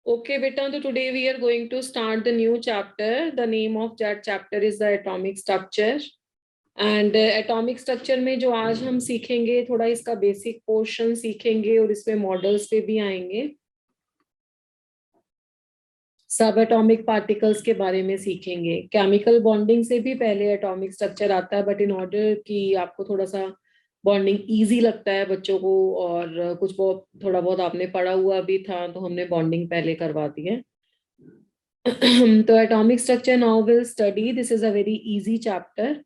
Okay, beta. So today we are going to start the new chapter. The name of that chapter is the atomic structure. And atomic structure में जो आज हम सीखेंगे थोड़ा इसका basic portion सीखेंगे और इसमें मॉडल्स पे भी आएंगे. सब एटॉमिक पार्टिकल्स के बारे में सीखेंगे. केमिकल बॉन्डिंग से भी पहले एटॉमिक स्ट्रक्चर आता है, बट इन ऑर्डर कि आपको थोड़ा सा बॉन्डिंग इजी लगता है बच्चों को और कुछ बहुत थोड़ा बहुत आपने पढ़ा हुआ भी था तो हमने बॉन्डिंग पहले करवा दी है. तो atomic structure now will study. This is a very easy chapter.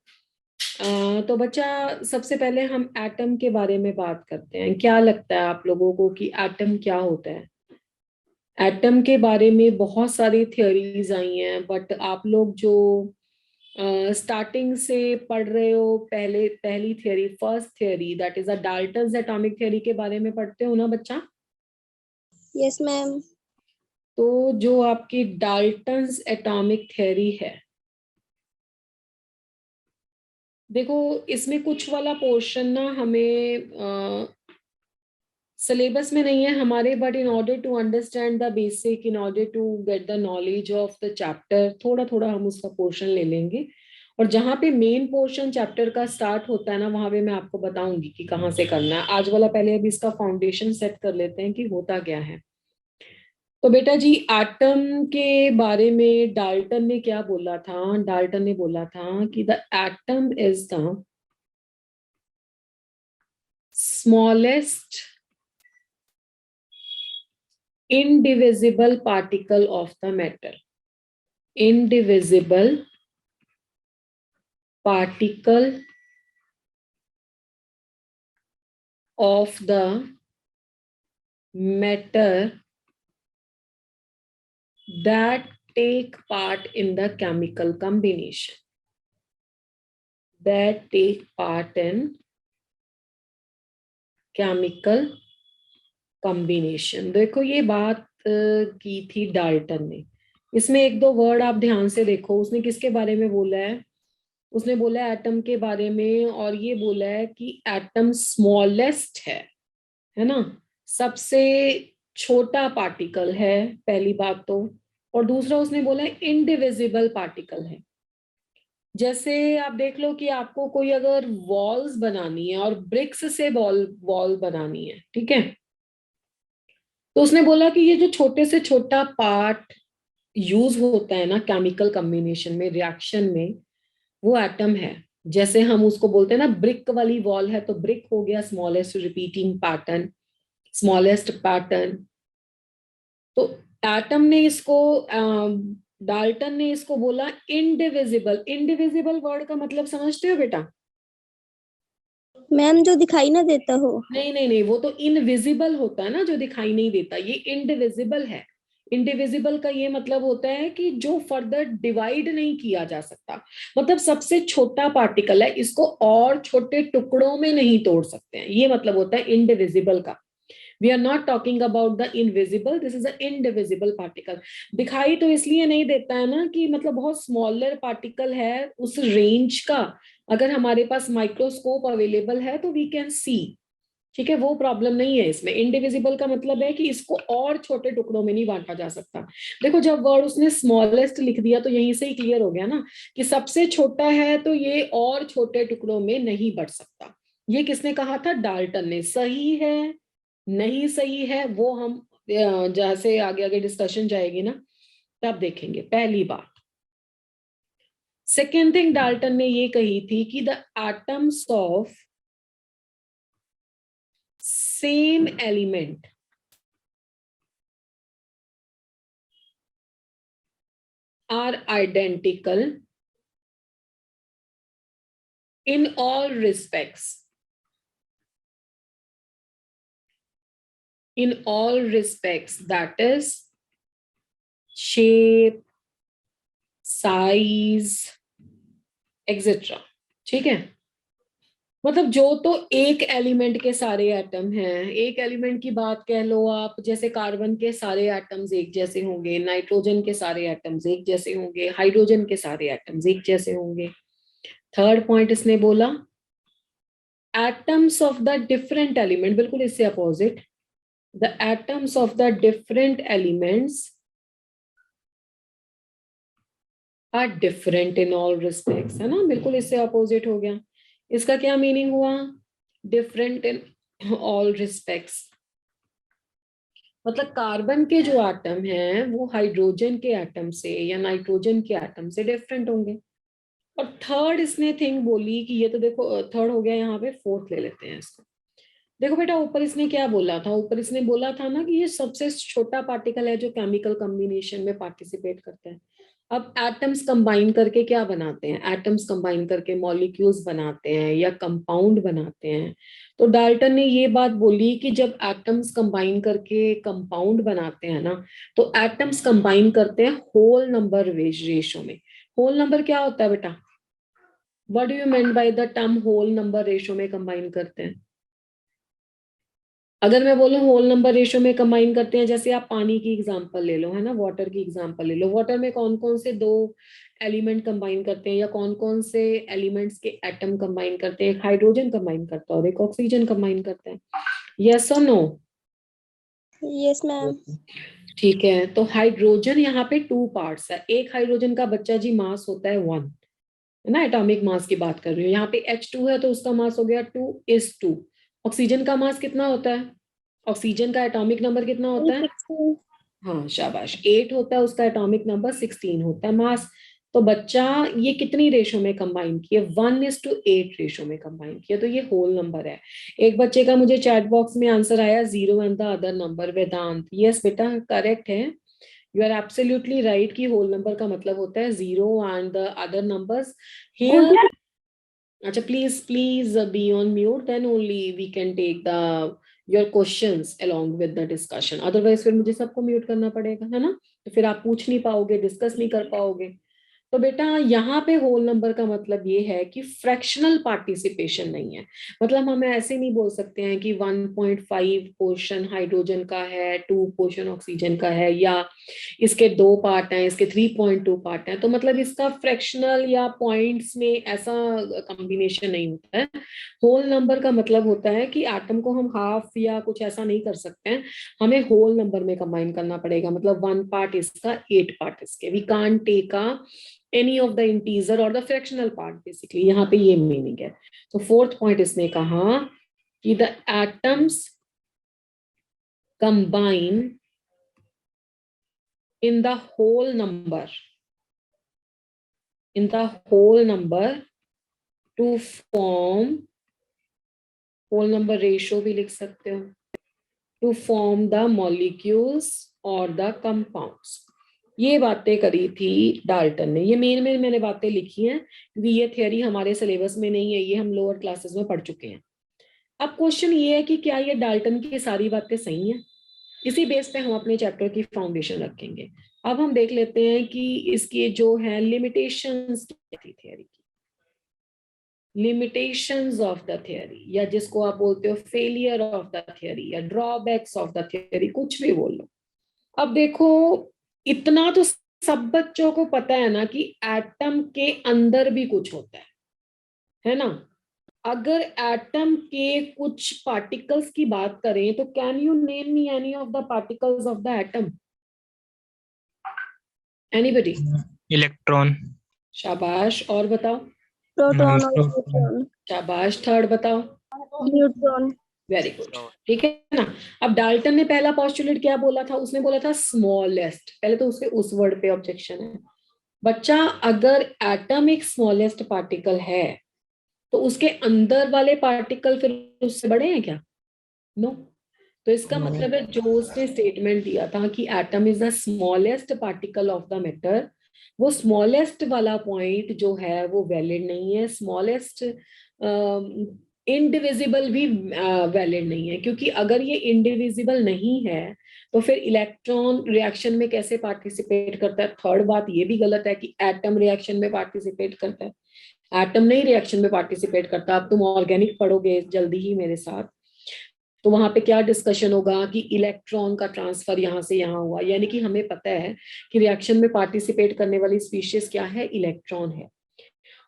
तो बच्चा सबसे पहले हम एटम के बारे में बात करते हैं. क्या लगता है आप लोगों को कि एटम क्या होता है? एटम के बारे में बहुत सारी थ्योरीज आई हैं, बट आप लोग जो स्टार्टिंग से पढ़ रहे हो पहली theory, first theory, that is a Dalton's atomic theory के बारे में पढ़ते हो ना बच्चा? Yes ma'am. तो जो आपकी डाल्टन्स एटॉमिक थ्योरी है, देखो इसमें कुछ वाला पोर्शन ना हमें सिलेबस में नहीं है हमारे, but in order to understand the basic, in order to get the knowledge of the chapter, थोड़ा थोड़ा हम उसका पोर्शन ले लेंगे. और जहाँ पे मेन पोर्शन चैप्टर का स्टार्ट होता है ना, वहां पे मैं आपको बताऊंगी कि कहाँ से करना है. आज वाला पहले अभी इसका फाउंडेशन सेट कर लेते हैं कि होता क्या है. तो बेटा जी, एटम के बारे में डाल्टन ने क्या बोला था? डाल्टन ने बोला था कि the atom is the smallest indivisible particle of the matter. Indivisible particle of the matter that take part in the chemical combination. That take part in chemical combination. देखो ये बात की थी डाल्टन ने. इसमें एक दो वर्ड आप ध्यान से देखो. उसने किसके बारे में बोला है? उसने बोला है एटम के बारे में, और ये बोला है कि एटम स्मॉलेस्ट है ना, सबसे छोटा पार्टिकल है, पहली बात तो. और दूसरा उसने बोला है इनडिविजिबल पार्टिकल है. जैसे आप देख लो कि आपको कोई अगर वॉल्स बनानी है और ब्रिक्स से वॉल बनानी है, ठीक है, तो उसने बोला कि ये जो छोटे से छोटा पार्ट यूज होता है ना केमिकल कॉम्बिनेशन में, रिएक्शन में, वो एटम है. जैसे हम उसको बोलते हैं ना, ब्रिक वाली वॉल है तो ब्रिक हो गया smallest repeating pattern, smallest pattern. तो एटम ने इसको डाल्टन ने इसको बोला इनडिविजिबल. इनडिविजिबल वर्ड का मतलब समझते हो बेटा? मैम जो दिखाई ना देता हो. नहीं नहीं नहीं, वो तो इनविजिबल होता है ना, जो दिखाई नहीं देता. ये इनडिविजिबल है. इंडिविजिबल का ये मतलब होता है कि जो फर्दर डिवाइड नहीं किया जा सकता, मतलब सबसे छोटा पार्टिकल है, इसको और छोटे टुकड़ों में नहीं तोड़ सकते हैं, ये मतलब होता है इंडिविजिबल का. We are not talking about the invisible, this is a indivisible particle. दिखाई तो इसलिए नहीं देता है ना कि मतलब बहुत स्मॉलर पार्टिकल है उस रेंज का. अगर हमारे पास माइक्रोस्कोप अवेलेबल है तो वी कैन सी, ठीक है, वो प्रॉब्लम नहीं है इसमें. इंडिविजिबल का मतलब है कि इसको और छोटे टुकड़ों में नहीं बांटा जा सकता. देखो जब वर्ड उसने स्मॉलेस्ट लिख दिया तो यहीं से ही क्लियर हो गया ना कि सबसे छोटा है तो ये और छोटे टुकड़ों में नहीं बढ़ सकता. ये किसने कहा था? डाल्टन ने. सही है नहीं सही है वो हम जैसे आगे आगे डिस्कशन जाएगी ना तब देखेंगे. पहली बात. सेकेंड थिंग डाल्टन ने ये कही थी कि the atoms of same element are identical in all respects. In all respects, that is shape, size, etc. ठीक है, मतलब जो तो एक एलिमेंट के सारे एटम हैं. एक एलिमेंट की बात कह लो आप, जैसे कार्बन के सारे एटम्स एक जैसे होंगे, नाइट्रोजन के सारे एटम्स एक जैसे होंगे, हाइड्रोजन के सारे एटम्स एक जैसे होंगे. थर्ड पॉइंट इसने बोला atoms of the different element, बिल्कुल इससे opposite, the atoms of the different elements are different in all respects, है ना, बिल्कुल इससे अपोजिट हो गया। इसका क्या मीनिंग हुआ? डिफरेंट इन ऑल रिस्पेक्ट्स, मतलब कार्बन के जो एटम हैं वो हाइड्रोजन के एटम से या नाइट्रोजन के एटम से डिफरेंट होंगे। और थर्ड इसने थिंग बोली कि ये तो देखो थर्ड हो गया, यहाँ पे फोर्थ ले लेते हैं इसको। देखो बेटा, ऊपर इसने क्या बोला था? ऊपर इसने बोला था ना कि ये सबसे छोटा पार्टिकल है जो केमिकल कॉम्बिनेशन में पार्टिसिपेट करता है। अब एटम्स कंबाइन करके क्या बनाते हैं? एटम्स कंबाइन करके मॉलिक्यूल्स बनाते हैं या कंपाउंड बनाते हैं। तो डाल्टन ने ये बात बोली कि जब एटम्स कंबाइन करके कंपाउंड बनाते हैं ना, तो एटम्स कंबाइन करते हैं होल नंबर रेशो में। होल नंबर क्या होता है बेटा? What do you mean by the term whole number ratio में कंबाइन करते हैं? अगर मैं बोलूं होल नंबर रेशियो में कंबाइन करते हैं, जैसे आप पानी की एग्जांपल ले लो, है ना, वाटर की एग्जांपल ले लो। वाटर में कौन कौन से दो एलिमेंट कंबाइन करते हैं या कौन कौन से एलिमेंट्स के एटम कंबाइन करते हैं? एक हाइड्रोजन कंबाइन करता है और एक ऑक्सीजन कंबाइन करता है। यस और नो? Yes ma'am. ठीक है, तो हाइड्रोजन यहाँ पे 2 पार्ट्स है। एक हाइड्रोजन का बच्चा जी मास होता है 1, है ना, एटॉमिक मास की बात कर रही हूँ। यहाँ पे H2 है तो उसका मास हो गया 2:2। ऑक्सीजन का मास कितना होता है? ऑक्सीजन का एटॉमिक नंबर कितना होता है? 16। हाँ शाबाश, 8 होता है उसका एटॉमिक नंबर, 16 होता है मास। तो बच्चा ये कितनी रेशो में कंबाइन किया? 1:8 रेशो में कंबाइन किया, तो ये होल नंबर है। एक बच्चे का मुझे चैट बॉक्स में आंसर आया 0 and the other number, Vedant. Yes बेटा, करेक्ट है, यू आर एब्सोल्युटली राइट कि होल नंबर का मतलब होता है 0 and the other numbers here. अच्छा, please please be on mute, then only we can take the your questions along with the discussion. Otherwise फिर मुझे सबको म्यूट करना पड़ेगा, है ना, तो फिर आप पूछ नहीं पाओगे, डिस्कस नहीं कर पाओगे। तो बेटा यहाँ पे होल नंबर का मतलब ये है कि फ्रैक्शनल पार्टिसिपेशन नहीं है। मतलब हम ऐसे नहीं बोल सकते हैं कि 1.5 पोर्शन हाइड्रोजन का है, 2 पोर्शन ऑक्सीजन का है, या इसके 2 पार्ट हैं, इसके 3.2 पार्ट हैं, तो मतलब इसका फ्रैक्शनल या पॉइंट्स में ऐसा कॉम्बिनेशन नहीं होता है। होल नंबर का मतलब होता है कि एटम को हम हाफ या कुछ ऐसा नहीं कर सकते हैं, हमें होल नंबर में कंबाइन करना पड़ेगा। मतलब 1 पार्ट इसका, 8 पार्ट इसके, we can't take any of the integer or the fractional part basically, यहाँ पे ये मीनिंग है। तो फोर्थ पॉइंट इसने कहा कि the atoms combine in the whole number to form, whole number ratio भी लिख सकते हो, to form the molecules or the compounds। ये बातें करी थी डाल्टन ने। ये मेन में मैंने बातें लिखी हैं क्योंकि ये थियरी हमारे सिलेबस में नहीं है, ये हम लोअर क्लासेस में पढ़ चुके हैं। अब क्वेश्चन ये है कि क्या ये डाल्टन की सारी बातें सही हैं? इसी बेस पे हम अपने चैप्टर की फाउंडेशन रखेंगे। अब हम देख लेते हैं कि इसकी जो है लिमिटेशंस क्या थी थियरी की, लिमिटेशंस ऑफ द थियरी, या जिसको आप बोलते हो फेलियर ऑफ द थियरी या ड्रॉबैक्स ऑफ द थियरी, कुछ भी बोल लो। अब देखो, इतना तो सब बच्चों को पता है ना कि एटम के अंदर भी कुछ होता है ना। अगर एटम के कुछ पार्टिकल्स की बात करें तो can you name me any of the particles of the atom? Anybody? Electron. शाबाश, और बताओ। प्रोटॉन और न्यूट्रॉन। शाबाश, थर्ड बताओ। न्यूट्रॉन। वेरी गुड, ठीक है ना। अब डाल्टन ने पहला पोस्टुलेट क्या बोला था? उसने बोला था स्मॉलेस्ट। पहले तो उसके उस वर्ड पे ऑब्जेक्शन है बच्चा। अगर एटम एक स्मॉलेस्ट पार्टिकल है तो उसके अंदर वाले पार्टिकल फिर उससे बड़े हैं क्या? नो। तो इसका मतलब है जो उसने स्टेटमेंट दिया था कि atom is the smallest particle of the matter, वो स्मॉलेस्ट वाला पॉइंट जो है वो वैलिड नहीं है। स्मॉलेस्ट इंडिविजिबल भी वैलिड नहीं है, क्योंकि अगर ये इंडिविजिबल नहीं है तो फिर इलेक्ट्रॉन रिएक्शन में कैसे पार्टिसिपेट करता है? थर्ड बात ये भी गलत है कि एटम रिएक्शन में पार्टिसिपेट करता है। एटम नहीं रिएक्शन में पार्टिसिपेट करता। अब तुम ऑर्गेनिक पढ़ोगे जल्दी ही मेरे साथ, तो वहां पे क्या डिस्कशन होगा कि इलेक्ट्रॉन का ट्रांसफर यहाँ से यहाँ हुआ, यानी कि हमें पता है कि रिएक्शन में पार्टिसिपेट करने वाली स्पीशीज क्या है? इलेक्ट्रॉन है।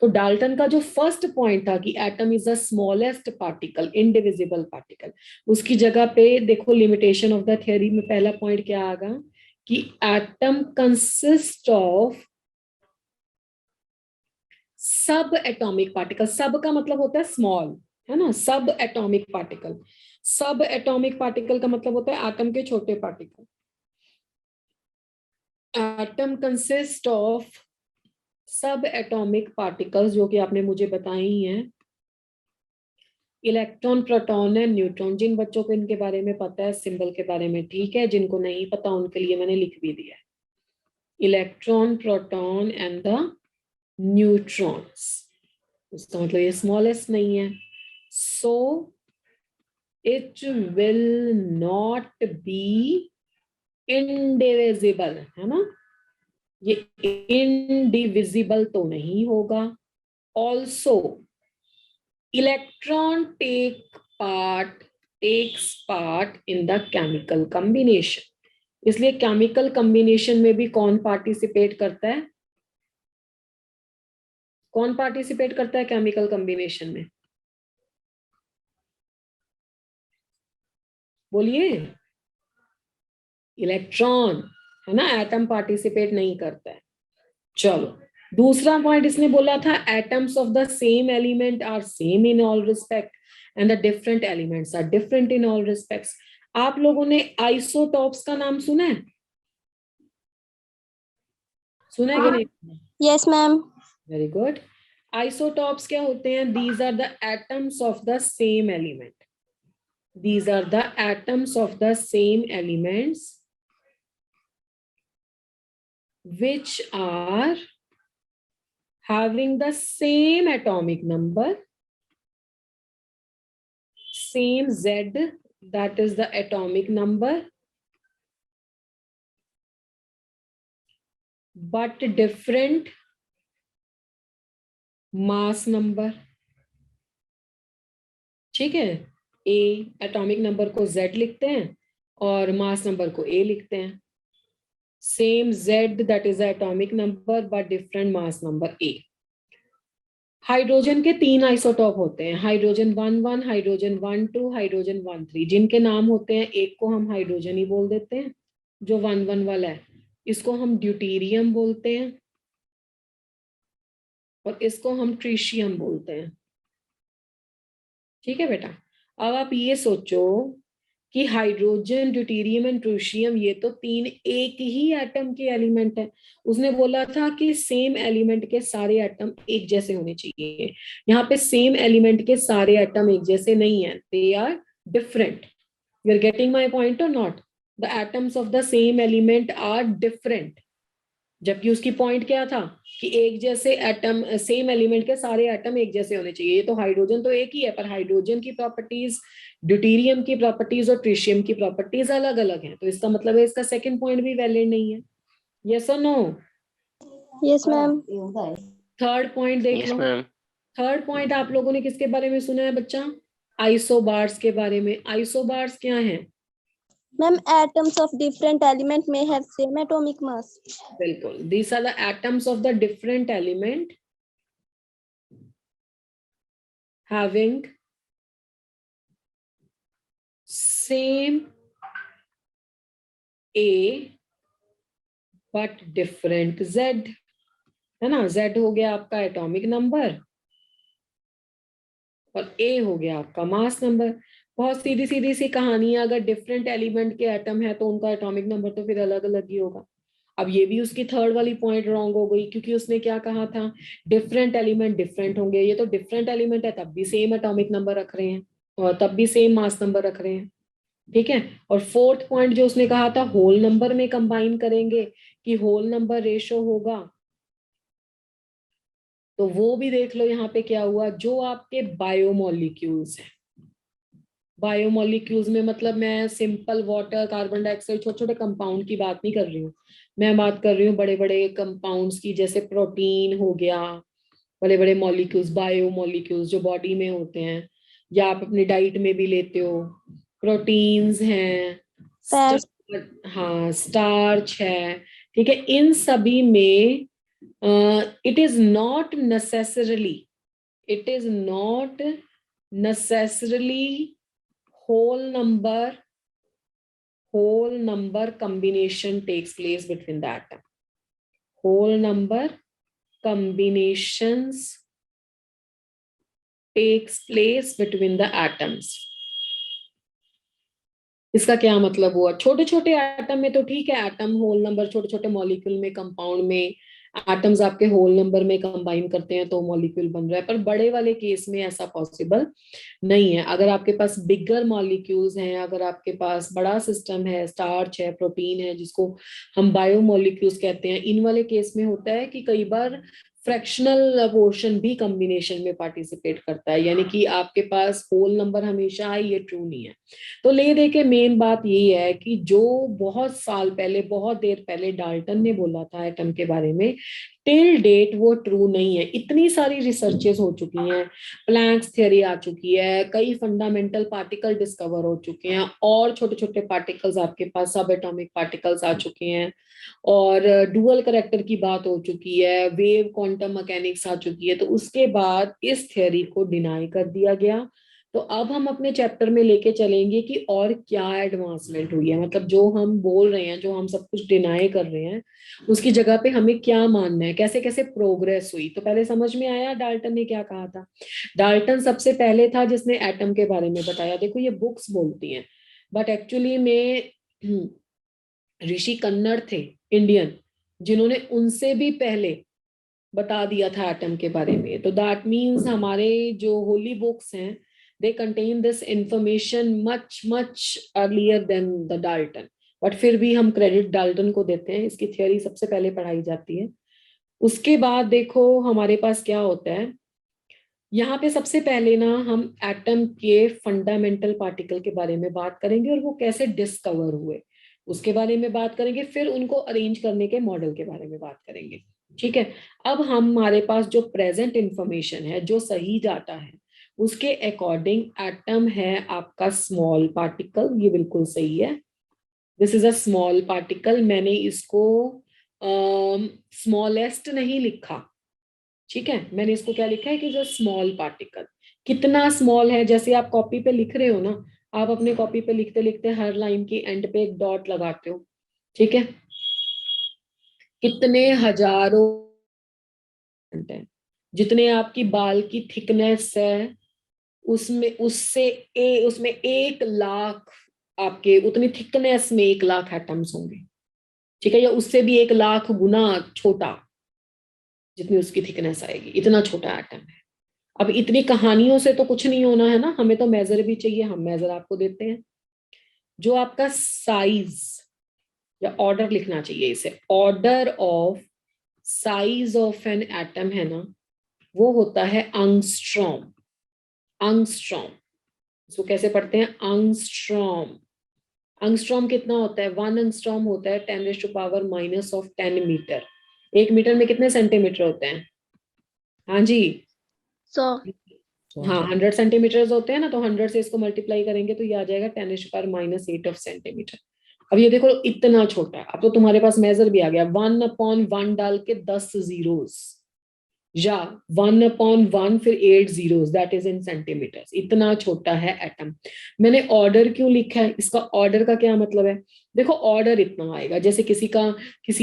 तो डाल्टन का जो फर्स्ट पॉइंट था कि atom is the smallest particle, indivisible particle, उसकी जगह पे देखो लिमिटेशन ऑफ द थ्योरी में पहला पॉइंट क्या आएगा कि एटम कंसिस्ट ऑफ सब एटॉमिक पार्टिकल। सब का मतलब होता है स्मॉल, है ना, सब atomic particle. Sub atomic particle का मतलब होता है एटम के छोटे पार्टिकल। एटम कंसिस्ट ऑफ सब एटॉमिक पार्टिकल्स, जो कि आपने मुझे बताए ही हैं, इलेक्ट्रॉन, प्रोटॉन एंड न्यूट्रॉन। जिन बच्चों को इनके बारे में पता है सिंबल के बारे में ठीक है, जिनको नहीं पता उनके लिए मैंने लिख भी दिया है, electron, proton and the neutrons. इसका मतलब ये स्मॉलेस्ट नहीं है, so it will not be indivisible, है ना, ये इनडिविजिबल तो नहीं होगा। Also electron takes part in the chemical combination. इसलिए केमिकल कॉम्बिनेशन में भी कौन पार्टिसिपेट करता है? कौन पार्टिसिपेट करता है केमिकल कॉम्बिनेशन में? बोलिए। इलेक्ट्रॉन, है ना, एटम पार्टिसिपेट नहीं करता है। चलो, दूसरा पॉइंट इसने बोला था atoms of the same element are same in all respect and the different elements are different in all respects. आप लोगों ने आइसोटॉप्स का नाम सुना है? सुना है कि नहीं? Yes ma'am. Very good. Isotopes क्या होते हैं? These are the atoms of the same element. These are the atoms of the same elements which are having the same atomic number, same Z, that is the atomic number, but different mass number. ठीक है, A atomic number को Z लिखते हैं और mass number को A लिखते हैं। Same Z, that is the atomic number, but different mass number A. Hydrogen के 3 आइसोटॉप होते हैं, हाइड्रोजन 1,1, हाइड्रोजन 1,2, हाइड्रोजन 1,3। जिनके नाम होते हैं, एक को हम हाइड्रोजन ही बोल देते हैं जो 1,1 वाला है, इसको हम ड्यूटेरियम बोलते हैं और इसको हम ट्रिशियम बोलते हैं। ठीक है बेटा, अब आप ये सोचो कि हाइड्रोजन, ड्यूटेरियम एंड ट्रिशियम ये तो 3 एक ही एटम के एलिमेंट है। उसने बोला था कि सेम एलिमेंट के सारे एटम एक जैसे होने चाहिए। यहाँ पे सेम एलिमेंट के सारे एटम एक जैसे नहीं है, they are different. You are getting my point और not? The atoms of the same element are different. जबकि उसकी पॉइंट क्या था कि एक जैसे एटम, सेम एलिमेंट के सारे एटम एक जैसे होने चाहिए। ये तो हाइड्रोजन तो एक ही है, पर हाइड्रोजन की प्रॉपर्टीज, ड्यूटेरियम की प्रॉपर्टीज और ट्रिशियम की प्रॉपर्टीज अलग अलग हैं। तो इसका मतलब है इसका सेकंड पॉइंट भी वैलिड नहीं है। यस और no? Yes ma'am. Third point देख लो। थर्ड पॉइंट आप लोगों ने किसके बारे में सुना है बच्चा? आइसोबार्स के बारे में। आइसोबार्स क्या है? Ma'am atoms of different element में हैव सेम एटॉमिक मास। बिल्कुल, these are the atoms of the different element having same A but different Z, है ना। Z हो गया आपका एटॉमिक नंबर और A हो गया आपका मास नंबर। बहुत सीधी सीधी सी कहानी है, अगर डिफरेंट एलिमेंट के एटम है तो उनका एटॉमिक नंबर तो फिर अलग अलग ही होगा। अब ये भी उसकी थर्ड वाली पॉइंट रॉन्ग हो गई, क्योंकि उसने क्या कहा था, डिफरेंट एलिमेंट डिफरेंट होंगे। ये तो डिफरेंट एलिमेंट है तब भी सेम एटॉमिक नंबर रख रहे हैं और तब भी सेम मास नंबर रख रहे हैं। ठीक है, और फोर्थ पॉइंट जो उसने कहा था होल नंबर में कंबाइन करेंगे कि होल नंबर रेशो होगा, तो वो भी देख लो यहाँ पे क्या हुआ। जो आपके बायोमोलिक्यूल्स हैं, बायोमोलिक्यूल्स में मतलब मैं सिंपल वाटर, कार्बन डाइऑक्साइड, छोटे छोटे कंपाउंड की बात नहीं कर रही हूँ। मैं बात कर रही हूँ बड़े बड़े कंपाउंड्स की, जैसे प्रोटीन हो गया, बड़े बड़े मॉलिक्यूल्स, बायोमोलिक्यूल्स जो बॉडी में होते हैं या आप अपनी डाइट में भी लेते हो। प्रोटीन्स हैं, फैट्स। हाँ, स्टार्च है। ठीक है, इन सभी में it is not necessarily whole number combination takes place between the atom. Whole number combinations takes place between the atoms. इसका क्या मतलब हुआ? छोटे छोटे एटम में तो ठीक है, एटम होल नंबर, छोटे छोटे मॉलिक्यूल में, कंपाउंड में एटम्स आपके होल नंबर में कंबाइन करते हैं तो मॉलिक्यूल बन रहा है, पर बड़े वाले केस में ऐसा पॉसिबल नहीं है। अगर आपके पास बिगर मॉलिक्यूल्स हैं, अगर आपके पास बड़ा सिस्टम है, स्टार्च है, प्रोटीन है, जिसको हम बायोमोलिक्यूल्स कहते हैं, इन वाले केस में होता है कि कई बार फ्रैक्शनल पोर्शन भी कॉम्बिनेशन में पार्टिसिपेट करता है, यानी कि आपके पास होल नंबर हमेशा है, ये ट्रू नहीं है। तो ले दे के मेन बात यही है कि जो बहुत साल पहले, बहुत देर पहले डाल्टन ने बोला था एटम के बारे में, टिल डेट वो ट्रू नहीं है। इतनी सारी रिसर्चेस हो चुकी हैं, प्लैंक्स थ्योरी आ चुकी है, कई फंडामेंटल पार्टिकल डिस्कवर हो चुके हैं, और छोटे छोटे पार्टिकल्स आपके पास सब एटॉमिक पार्टिकल्स आ चुके हैं, और डुअल करेक्टर की बात हो चुकी है, वेव क्वांटम मैकेनिक्स आ चुकी है। तो उसके बाद इस थ्योरी को डिनाई कर दिया गया। तो अब हम अपने चैप्टर में लेके चलेंगे कि और क्या एडवांसमेंट हुई है, मतलब जो हम बोल रहे हैं, जो हम सब कुछ डिनाई कर रहे हैं, उसकी जगह पे हमें क्या मानना है, कैसे कैसे प्रोग्रेस हुई। तो पहले समझ में आया डाल्टन ने क्या कहा था। डाल्टन सबसे पहले था जिसने एटम के बारे में बताया। देखो ये बुक्स बोलती हैं, बट एक्चुअली में ऋषि कन्नड़ थे इंडियन, जिन्होंने उनसे भी पहले बता दिया था एटम के बारे में। तो दैट मीन्स हमारे जो होली बुक्स हैं, they contain this information much much earlier than the Dalton, but फिर भी हम क्रेडिट डाल्टन को देते हैं, इसकी थियोरी सबसे पहले पढ़ाई जाती है। उसके बाद देखो हमारे पास क्या होता है, यहाँ पे सबसे पहले ना हम एटम के फंडामेंटल पार्टिकल के बारे में बात करेंगे और वो कैसे डिस्कवर हुए उसके बारे में बात करेंगे, फिर उनको अरेंज करने के मॉडल के बारे में बात करेंगे। ठीक है, अब हमारे पास जो प्रेजेंट इंफॉर्मेशन है, जो सही डाटा है, उसके अकॉर्डिंग एटम है आपका स्मॉल पार्टिकल, ये बिल्कुल सही है। This is a small particle, मैंने इसको स्मॉलेस्ट नहीं लिखा, ठीक है, मैंने इसको क्या लिखा है कि जो स्मॉल पार्टिकल। कितना स्मॉल है, जैसे आप कॉपी पे लिख रहे हो ना, आप अपने कॉपी पे लिखते लिखते हर लाइन की एंड पे एक डॉट लगाते हो, ठीक है, कितने हजारों है, जितने आपकी बाल की थिकनेस है, उसमें 1 लाख, आपके उतनी थिकनेस में 1 लाख एटम्स होंगे, ठीक है, या उससे भी 1 लाख गुना छोटा, जितनी उसकी थिकनेस आएगी, इतना छोटा एटम है। अब इतनी कहानियों से तो कुछ नहीं होना है ना, हमें तो मेजर भी चाहिए, हम मेजर आपको देते हैं। जो आपका साइज या ऑर्डर लिखना चाहिए इसे, order of size of an atom है ना, वो होता है अंगस्ट्रॉम। अंगस्ट्रॉम, इसको कैसे पढ़ते हैं, अंगस्ट्रॉम। अंगस्ट्रॉम कितना होता है, 1 अंगस्ट्रॉम होता है 10⁻⁻10 मीटर। 1 मीटर में कितने सेंटीमीटर होते हैं? हाँ जी, 100। हाँ 100 सेंटीमीटर होते हैं ना, तो 100 से इसको मल्टीप्लाई करेंगे तो ये आ जाएगा 10⁻⁻8 ऑफ सेंटीमीटर। अब ये देखो इतना छोटा है, अब तो तुम्हारे पास मेजर भी आ गया, 1/1 डाल के 10 जीरोस, या 1/1 फिर 8 zeros, that is in centimetres. इतना छोटा है एटम। मैंने ऑर्डर क्यों लिखा है, इसका ऑर्डर का क्या मतलब है, देखो ऑर्डर इतना आएगा, जैसे किसी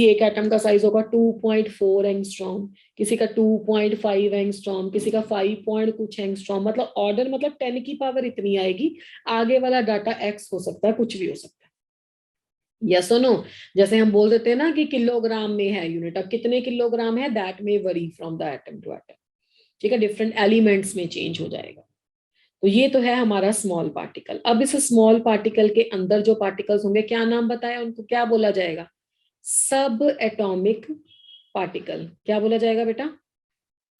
एक एटम का साइज होगा 2.4 एंगस्ट्रॉम, किसी का 2.5 एंगस्ट्रॉम, किसी का 5 पॉइंट कुछ एंगस्ट्रॉम, मतलब ऑर्डर मतलब 10 की पावर इतनी आएगी। आगे वाला डाटा एक्स हो सकता है, कुछ भी हो सकता है, यस और नो। जैसे हम बोल देते हैं ना कि किलोग्राम में है यूनिट, अब कितने किलोग्राम है, that may vary from the atom to atom, ठीक है, डिफरेंट एलिमेंट्स में चेंज हो जाएगा। तो ये तो है हमारा स्मॉल पार्टिकल। अब इस स्मॉल पार्टिकल के अंदर जो पार्टिकल्स होंगे, क्या नाम बताया उनको, क्या बोला जाएगा, सब एटॉमिक पार्टिकल। क्या बोला जाएगा बेटा,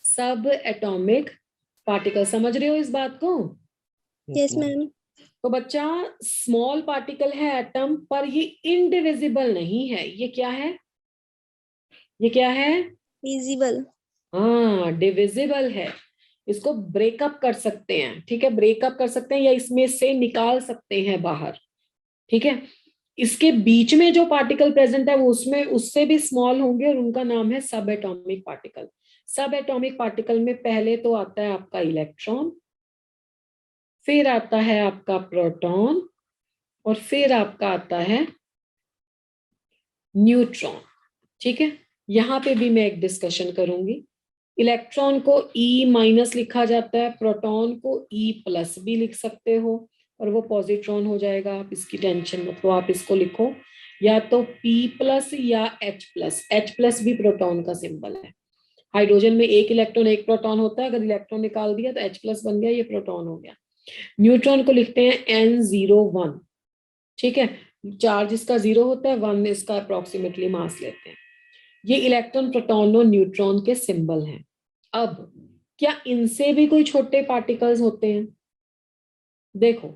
सब एटॉमिक पार्टिकल। समझ रहे हो इस बात को? Yes ma'am. तो बच्चा स्मॉल पार्टिकल है एटम, पर ये इनडिविजिबल नहीं है। ये क्या है, ये क्या है, विजिबल। हाँ डिविजिबल है। इसको ब्रेकअप कर सकते हैं, ठीक है, ब्रेकअप कर सकते हैं या इसमें से निकाल सकते हैं बाहर, ठीक है। इसके बीच में जो पार्टिकल प्रेजेंट है वो उसमें उससे भी स्मॉल होंगे और उनका नाम है सब atomic particle. Sub atomic particle में पहले तो आता है आपका इलेक्ट्रॉन, फिर आता है आपका प्रोटॉन, और फिर आपका आता है न्यूट्रॉन। ठीक है, यहां पे भी मैं एक डिस्कशन करूंगी। इलेक्ट्रॉन को E माइनस लिखा जाता है, प्रोटॉन को E प्लस भी लिख सकते हो, और वो पॉजिट्रॉन हो जाएगा। आप इसकी टेंशन मत लो, आप इसको लिखो या तो P प्लस या H प्लस। H प्लस भी प्रोटॉन का सिंबल है। हाइड्रोजन में एक इलेक्ट्रॉन एक प्रोटॉन होता है, अगर इलेक्ट्रॉन निकाल दिया तो H प्लस बन गया, ये प्रोटॉन हो गया। न्यूट्रॉन को लिखते हैं N01। ठीक है, चार्ज इसका 0 होता है, 1 इसका अप्रोक्सीमेटली मास लेते हैं। ये इलेक्ट्रॉन, प्रोटॉन और न्यूट्रॉन के सिंबल हैं। अब क्या इनसे भी कोई छोटे पार्टिकल्स होते हैं? देखो,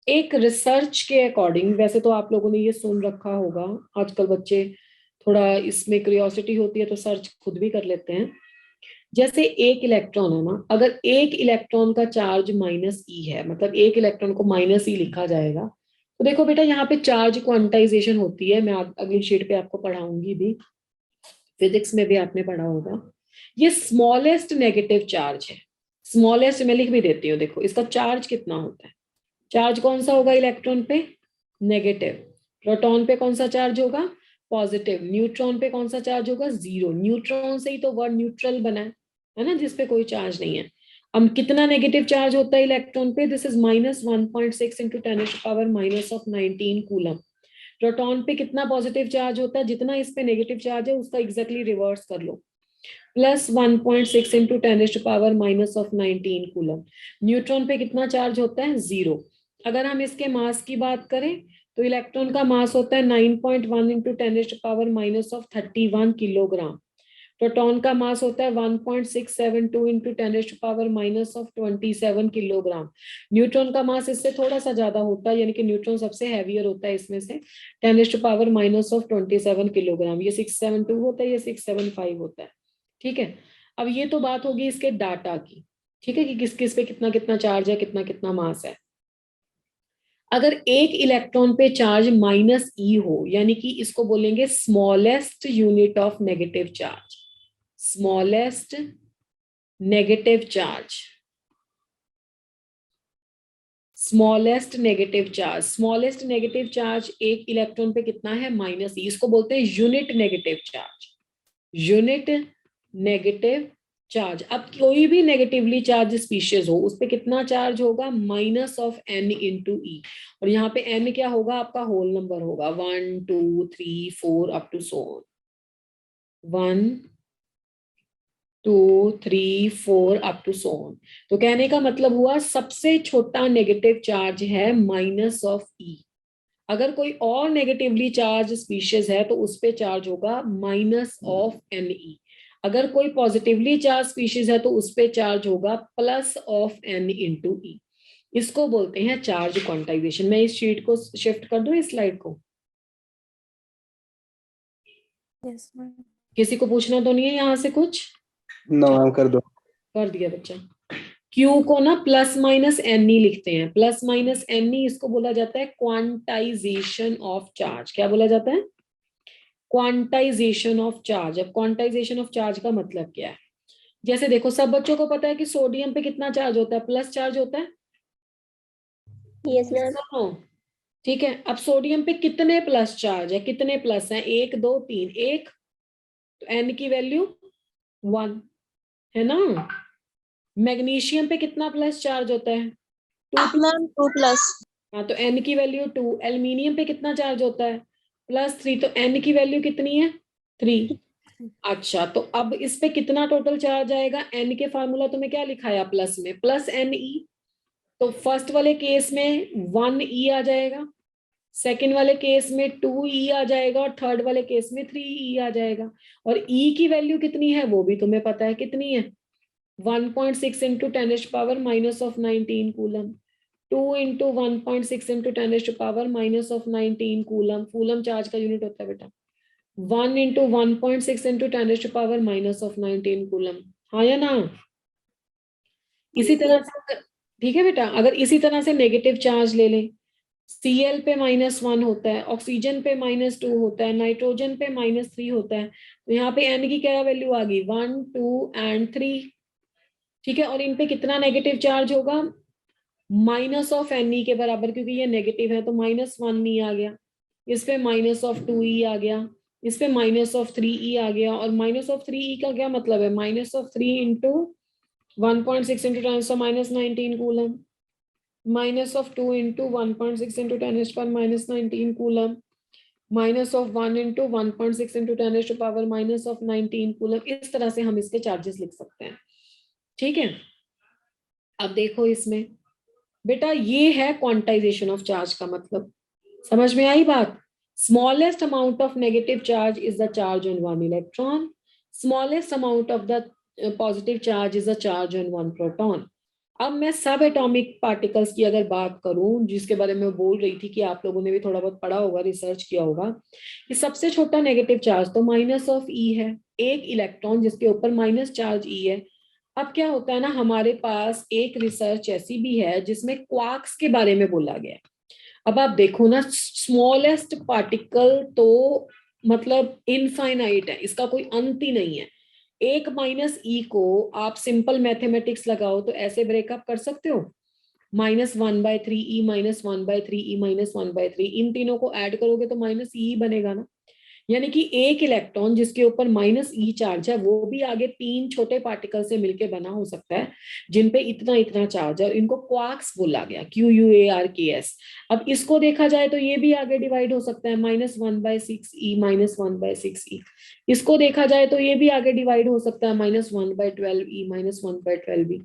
एक रिसर्च के अकॉर्डिंग, वैसे तो आप लोगों ने ये सुन रखा होगा, आजकल बच्चे थोड़ा इसमें क्यूरियोसिटी होती है तो सर्च खुद भी कर लेते हैं। जैसे एक इलेक्ट्रॉन है ना, अगर एक इलेक्ट्रॉन का चार्ज -E है, मतलब एक इलेक्ट्रॉन को -E लिखा जाएगा, तो देखो बेटा यहाँ पे चार्ज क्वांटाइजेशन होती है। मैं अगली शीट पे आपको पढ़ाऊंगी भी, फिजिक्स में भी आपने पढ़ा होगा। ये स्मॉलेस्ट नेगेटिव चार्ज है। स्मॉलेस्ट मैं लिख भी देती हूँ, देखो इसका चार्ज कितना होता है। चार्ज कौन सा होगा इलेक्ट्रॉन पे? नेगेटिव। प्रोटॉन पे कौन सा चार्ज होगा? पॉजिटिव। न्यूट्रॉन पे कौन सा चार्ज होगा? 0। न्यूट्रॉन से ही तो वर्ड न्यूट्रल बना है ना, जिसपे कोई चार्ज नहीं है। अब कितना नेगेटिव चार्ज होता है इलेक्ट्रॉन पे? This is -1.6 into 10⁻⁻19 coulomb. Proton पे कितना पॉजिटिव चार्ज होता है? जितना इस पे नेगेटिव चार्ज है उसका एग्जैक्टली रिवर्स कर लो, +1.6 इंटू 10⁻⁻19 कूलम। न्यूट्रॉन पे कितना चार्ज होता है? 0। अगर हम इसके मास की बात करें तो इलेक्ट्रॉन का मास होता है 9.1 इंटू 10⁻31 किलोग्राम। प्रोटॉन का मास होता है 1.672 इंटू 10⁻27 किलोग्राम। न्यूट्रॉन का मास इससे थोड़ा सा ज्यादा होता है, यानी कि न्यूट्रॉन सबसे हैवियर होता है इसमें से, 10⁻⁻27 किलोग्राम। ये 672 होता है, ये 675 होता है। ठीक है, अब ये तो बात होगी इसके डाटा की। ठीक है, कि किस किस पे कितना कितना चार्ज है, कितना कितना मास है। अगर एक इलेक्ट्रॉन पे चार्ज -E हो, यानी कि इसको बोलेंगे smallest unit of negative charge. Smallest negative charge, smallest negative charge. Smallest negative charge एक इलेक्ट्रॉन पे कितना है? -E। इसको बोलते हैं unit negative charge. Unit negative charge. अब कोई भी नेगेटिवली चार्ज स्पीशीज हो, उस पे कितना चार्ज होगा? -N into E। और यहाँ पे N क्या होगा? आपका होल नंबर होगा, 1 2 3 4 up to so on. 1 2 3 4 up to so on. तो कहने का मतलब हुआ सबसे छोटा नेगेटिव चार्ज है -E। अगर कोई और नेगेटिवली चार्ज स्पीशीज है तो उस पे चार्ज होगा -NE। अगर कोई पॉजिटिवली चार्ज स्पीशीज है तो उस पे चार्ज होगा +N इंटू E। इसको बोलते हैं चार्ज क्वांटाइजेशन। मैं इस शीट को शिफ्ट कर दूं, इस स्लाइड को? Yes ma'am. किसी को पूछना तो नहीं है यहाँ से कुछ? नो, कर दो। कर दिया बच्चा। Q को ना +-NE लिखते हैं। +-NE इसको बोला जाता है क्वांटाइजेशन ऑफ चार्ज। क्या बोला जाता है? Quantization of charge. अब क्वांटाइजेशन ऑफ चार्ज का मतलब क्या है? जैसे देखो, सब बच्चों को पता है कि सोडियम पे कितना चार्ज होता है? प्लस चार्ज होता है। Yes ma'am. सुनो, ठीक है, अब सोडियम पे कितने प्लस चार्ज है? कितने प्लस हैं? 1 2 3, 1, तो N की वैल्यू 1 है ना। मैग्नीशियम पे कितना प्लस चार्ज होता है? 2 मैम 2+। हाँ, तो N की वैल्यू 2। एल्यूमिनियम पे कितना चार्ज होता है? +3, तो N की वैल्यू कितनी है? 3। अच्छा, तो अब इस पे कितना टोटल चार्ज आएगा? N के फार्मूला तुम्हें क्या लिखाया प्लस में? +NE। तो फर्स्ट वाले केस में 1E आ जाएगा, सेकेंड वाले केस में 2E आ जाएगा, और थर्ड वाले केस में 3E आ जाएगा। और E की वैल्यू कितनी है वो भी तुम्हें पता है, कितनी है? 1.6 into 10⁻⁻19 coulomb. 2 into 1.6 into 10⁻⁻19 coulomb. Coulomb charge का यूनिट होता है बेटा। 1 इंटू 1.6 इंटू 10⁻⁻19 कूलम। हाँ या ना? इसी तरह से ठीक है बेटा, अगर इसी तरह से नेगेटिव चार्ज ले लें Cl पे -1 होता है, ऑक्सीजन पे -2 होता है, नाइट्रोजन पे -3 होता है। तो यहाँ पे N की क्या वैल्यू आ गई, 1 2 एंड 3। ठीक है, और इन पे कितना नेगेटिव चार्ज होगा, -(Ne) के बराबर, क्योंकि ये नेगेटिव है तो -1 E आ गया, इस पे -2E आ गया, इस पे -3E आ गया। और -3E का क्या मतलब है, -3 into 1.6 into 10⁻19 coulomb, -2 into 1.6 into 10⁻19 coulomb, -1 into 1.6 into 10⁻19 coulomb. इस तरह से हम इसके चार्जेस लिख सकते हैं। ठीक है, अब देखो इसमें बेटा, ये है क्वांटाइजेशन ऑफ चार्ज का मतलब, समझ में आई बात। Smallest amount of negative charge is the charge on one electron, smallest amount of the positive charge is the charge on one proton. अब मैं सब एटॉमिक पार्टिकल्स की अगर बात करूं, जिसके बारे में बोल रही थी कि आप लोगों ने भी थोड़ा बहुत पढ़ा होगा, रिसर्च किया होगा, कि सबसे छोटा नेगेटिव चार्ज तो -(E) है, एक इलेक्ट्रॉन जिसके ऊपर माइनस चार्ज E है। अब क्या होता है ना, हमारे पास एक रिसर्च ऐसी भी है जिसमें क्वार्क्स के बारे में बोला गया है। अब आप देखो ना, स्मॉलेस्ट पार्टिकल तो मतलब इनफाइनाइट है, इसका कोई अंत ही नहीं है। एक -E को आप सिंपल मैथमेटिक्स लगाओ तो ऐसे ब्रेकअप कर सकते हो, -1/3E, -1/3E, -1/3, इन तीनों को ऐड करोगे तो -E बनेगा ना। यानी कि एक इलेक्ट्रॉन जिसके ऊपर -E चार्ज है, वो भी आगे 3 छोटे पार्टिकल से मिलकर बना हो सकता है जिन पे इतना इतना चार्ज है, और इनको क्वार्क्स बोला गया, QUARKS। अब इसको देखा जाए तो ये भी आगे डिवाइड हो सकता है, -1/6E, -1/6E। इसको देखा जाए तो ये भी आगे डिवाइड हो सकता है, -1/12E, -1/12E।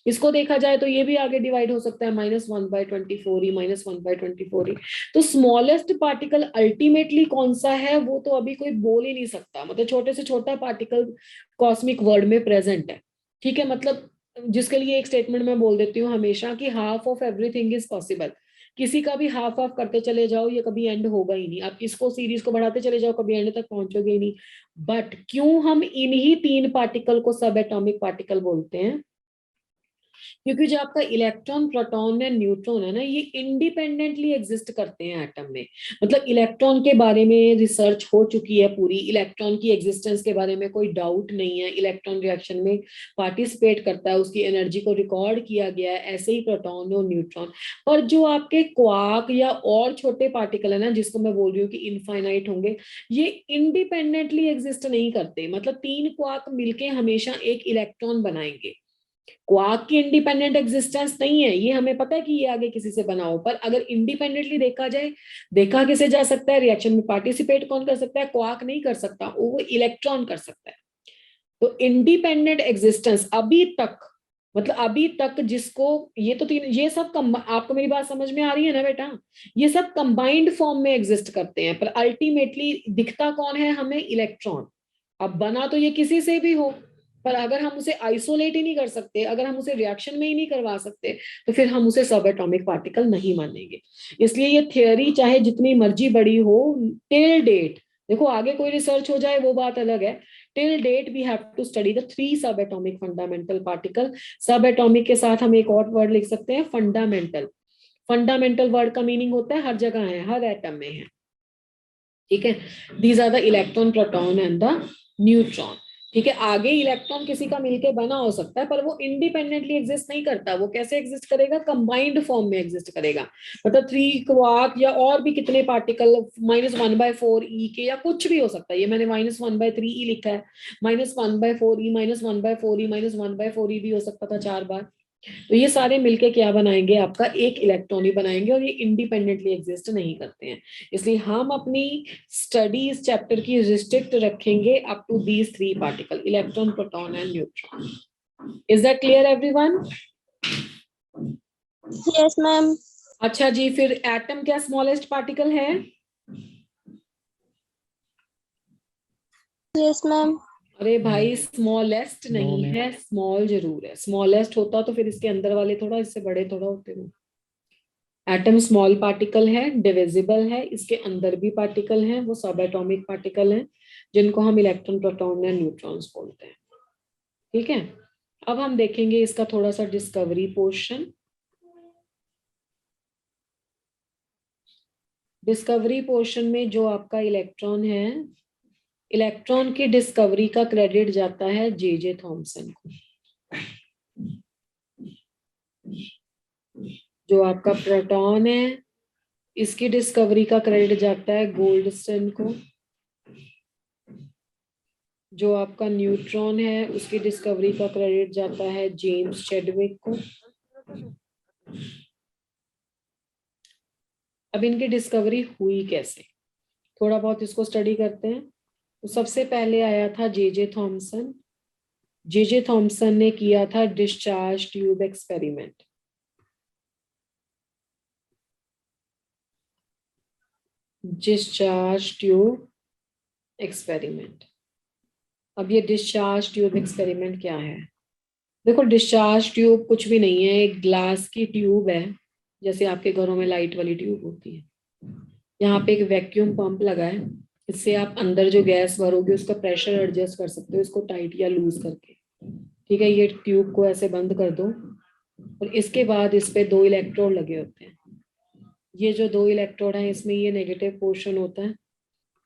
इसको देखा जाए तो ये भी आगे डिवाइड हो सकता है, -1/24E, -1/24E। तो स्मॉलेस्ट पार्टिकल अल्टीमेटली कौन सा है वो तो अभी कोई बोल ही नहीं सकता, मतलब छोटे से छोटा पार्टिकल कॉस्मिक वर्ल्ड में प्रेजेंट है। ठीक है, मतलब जिसके लिए एक स्टेटमेंट मैं बोल देती हूँ हमेशा कि half of everything is possible. किसी का भी हाफ ऑफ करते चले जाओ, ये कभी एंड होगा ही नहीं। आप इसको सीरीज को बढ़ाते चले जाओ, कभी एंड तक पहुंचोगे ही नहीं। बट क्यों हम इन्हीं 3 पार्टिकल को सब एटॉमिक पार्टिकल बोलते हैं, क्योंकि जो आपका इलेक्ट्रॉन, प्रोटॉन एंड न्यूट्रॉन है ना, ये इंडिपेंडेंटली एग्जिस्ट करते हैं एटम में। मतलब इलेक्ट्रॉन के बारे में रिसर्च हो चुकी है पूरी, इलेक्ट्रॉन की एग्जिस्टेंस के बारे में कोई डाउट नहीं है। इलेक्ट्रॉन रिएक्शन में पार्टिसिपेट करता है, उसकी एनर्जी को रिकॉर्ड किया गया है, ऐसे ही प्रोटॉन और न्यूट्रॉन। और जो आपके क्वार्क या और छोटे पार्टिकल है ना, जिसको मैं बोल रही हूँ कि इनफाइनाइट होंगे, ये इंडिपेंडेंटली एग्जिस्ट नहीं करते। मतलब 3 क्वार्क मिलके हमेशा एक इलेक्ट्रॉन बनाएंगे। क्वार्क की इंडिपेंडेंट एग्जिस्टेंस नहीं है, ये हमें पता है कि ये आगे किसी से बना हो, पर अगर इंडिपेंडेंटली देखा जाए, देखा किसे जा सकता है, रिएक्शन में पार्टिसिपेट कौन कर सकता है, क्वार्क नहीं कर सकता, वो इलेक्ट्रॉन कर सकता है। तो इंडिपेंडेंट एग्जिस्टेंस अभी तक, मतलब अभी तक जिसको, ये तो 3, ये सब आपको मेरी बात समझ में आ रही है ना बेटा, ये सब कंबाइंड फॉर्म में एग्जिस्ट करते हैं, पर अल्टीमेटली दिखता कौन है हमें, इलेक्ट्रॉन। अब बना तो ये किसी से भी हो, पर अगर हम उसे आइसोलेट ही नहीं कर सकते, अगर हम उसे रिएक्शन में ही नहीं करवा सकते, तो फिर हम उसे सब एटॉमिक पार्टिकल नहीं मानेंगे। इसलिए ये थियोरी चाहे जितनी मर्जी बड़ी हो, टिल डेट, देखो आगे कोई रिसर्च हो जाए वो बात अलग है, till date we have to study the 3 sub atomic fundamental particle. Sub atomic के साथ हम एक और वर्ड लिख सकते हैं, फंडामेंटल। फंडामेंटल वर्ड का मीनिंग होता है हर जगह है, हर एटम में है। ठीक है, these are the electron, proton and the neutron. ठीक है, आगे इलेक्ट्रॉन किसी का मिलके बना हो सकता है, पर वो इंडिपेंडेंटली एग्जिस्ट नहीं करता। वो कैसे एग्जिस्ट करेगा, कंबाइंड फॉर्म में एग्जिस्ट करेगा। मतलब 3 क्वार्क या और भी कितने पार्टिकल, -1/4E के, या कुछ भी हो सकता है। ये मैंने -1/3E लिखा है, -1/4E, -1/4E, -1/4E भी हो सकता था 4 बार। तो ये सारे मिलके क्या बनाएंगे, आपका एक इलेक्ट्रॉन ही बनाएंगे, और ये इंडिपेंडेंटली एग्जिस्ट नहीं करते हैं। इसलिए हम अपनी स्टडी इस चैप्टर की रिस्ट्रिक्ट रखेंगे up to these 3 particle, electron, proton and neutron. Is that clear everyone? Yes ma'am. अच्छा जी, फिर एटम क्या स्मॉलेस्ट पार्टिकल है? Yes ma'am. अरे भाई, स्मॉलेस्ट नहीं है, स्मॉल जरूर है। स्मॉलेस्ट होता तो फिर इसके अंदर वाले थोड़ा इससे बड़े थोड़ा होते हैं। एटम स्मॉल पार्टिकल है, डिविजिबल है, इसके अंदर भी पार्टिकल हैं, वो सब एटॉमिक पार्टिकल हैं, जिनको हम इलेक्ट्रॉन, प्रोटॉन या न्यूट्रॉन्स बोलते हैं। ठीक है, अब हम देखेंगे इसका थोड़ा सा डिस्कवरी पोर्शन। डिस्कवरी पोर्शन में जो आपका इलेक्ट्रॉन है, इलेक्ट्रॉन की डिस्कवरी का क्रेडिट जाता है जे थॉमसन को। जो आपका प्रोटॉन है, इसकी डिस्कवरी का क्रेडिट जाता है गोल्डस्टोन को। जो आपका न्यूट्रॉन है, उसकी डिस्कवरी का क्रेडिट जाता है जेम्स चैडविक को। अब इनकी डिस्कवरी हुई कैसे, थोड़ा बहुत इसको स्टडी करते हैं। तो सबसे पहले आया था जे थॉमसन। जे थॉमसन ने किया था discharge tube experiment. Discharge tube experiment. अब ये डिस्चार्ज ट्यूब एक्सपेरिमेंट क्या है? देखो, डिस्चार्ज ट्यूब कुछ भी नहीं है, एक ग्लास की ट्यूब है, जैसे आपके घरों में लाइट वाली ट्यूब होती है। यहाँ पे एक वैक्यूम पंप लगा है, इससे आप अंदर जो गैस भरोगे उसका प्रेशर एडजस्ट कर सकते हो, इसको टाइट या लूज करके। ठीक है, ये ट्यूब को ऐसे बंद कर दो और इसके बाद इस पे 2 इलेक्ट्रोड लगे होते हैं। ये जो 2 इलेक्ट्रोड हैं, इसमें ये नेगेटिव पोर्शन होता है,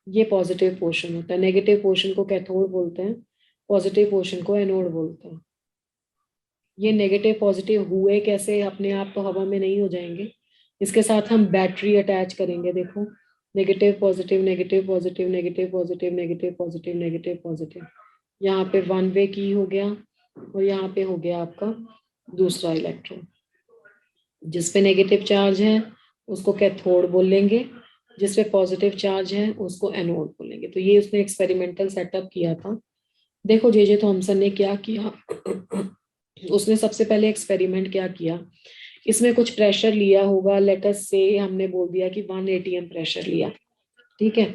ये पॉजिटिव पोर्शन होता है। नेगेटिव पोर्शन को कैथोड बोलते हैं, पॉजिटिव पोर्शन को एनोड बोलते हैं। ये नेगेटिव पॉजिटिव हुए कैसे? अपने आप तो हवा में नहीं हो जाएंगे, इसके साथ हम बैटरी अटैच करेंगे। देखो, negative positive negative positive negative positive negative positive negative positive. यहाँ पे 1 वे की हो गया और यहाँ पे हो गया आपका दूसरा इलेक्ट्रॉन। जिसपे नेगेटिव चार्ज है उसको कैथोड बोलेंगे, जिसपे पॉजिटिव चार्ज है उसको एनोड बोलेंगे। तो ये उसने एक्सपेरिमेंटल सेटअप किया था। देखो जे थॉमसन ने क्या किया, उसने सबसे पहले एक्सपेरिमेंट क्या किया, इसमें कुछ प्रेशर लिया होगा, लेटस से हमने बोल दिया कि 1 atm प्रेशर लिया। ठीक है,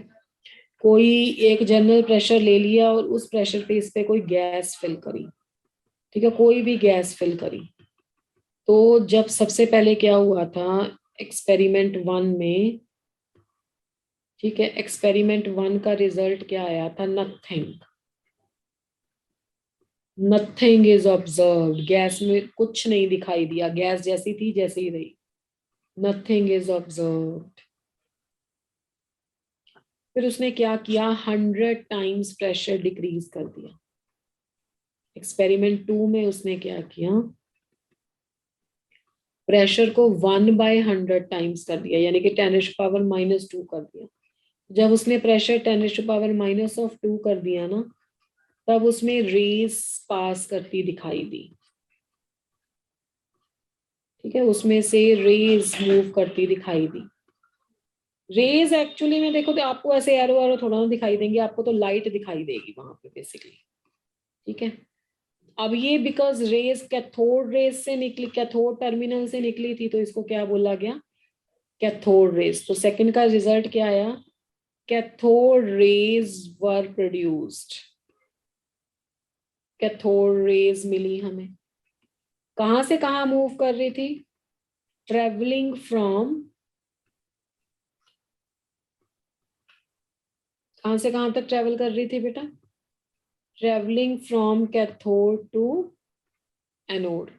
कोई एक जनरल प्रेशर ले लिया और उस प्रेशर पे इस पे कोई गैस फिल करी। ठीक है, कोई भी गैस फिल करी। तो जब सबसे पहले क्या हुआ था एक्सपेरिमेंट 1 में, ठीक है, एक्सपेरिमेंट 1 का रिजल्ट क्या आया था? Nothing is observed. गैस में कुछ नहीं दिखाई दिया, गैस जैसी थी जैसी ही रही। Nothing is observed. फिर उसने क्या किया, 100 टाइम्स प्रेशर डिक्रीज कर दिया। एक्सपेरिमेंट 2 में उसने क्या किया, प्रेशर को 1/100 टाइम्स कर दिया, यानी कि 10⁻⁻² कर दिया। जब उसने प्रेशर 10⁻⁻² कर दिया ना, तब उसमें रेस पास करती दिखाई दी। ठीक है, उसमें से रेज मूव करती दिखाई दी। रेज एक्चुअली में देखो तो आपको ऐसे एरो एरो थोड़ा ना दिखाई देंगे, आपको तो लाइट दिखाई देगी वहां पे बेसिकली। ठीक है, अब ये बिकॉज रेज कैथोड रेज से निकली, कैथोड टर्मिनल से निकली थी, तो इसको क्या बोला गया? Cathode rays. तो सेकंड का रिजल्ट क्या आया? Cathode rays were produced. Cathode rays मिली हमें। कहां से कहां मूव कर रही थी? ट्रेवलिंग फ्रॉम, कहां से कहां तक ट्रेवल कर रही थी बेटा? Travelling from cathode to anode.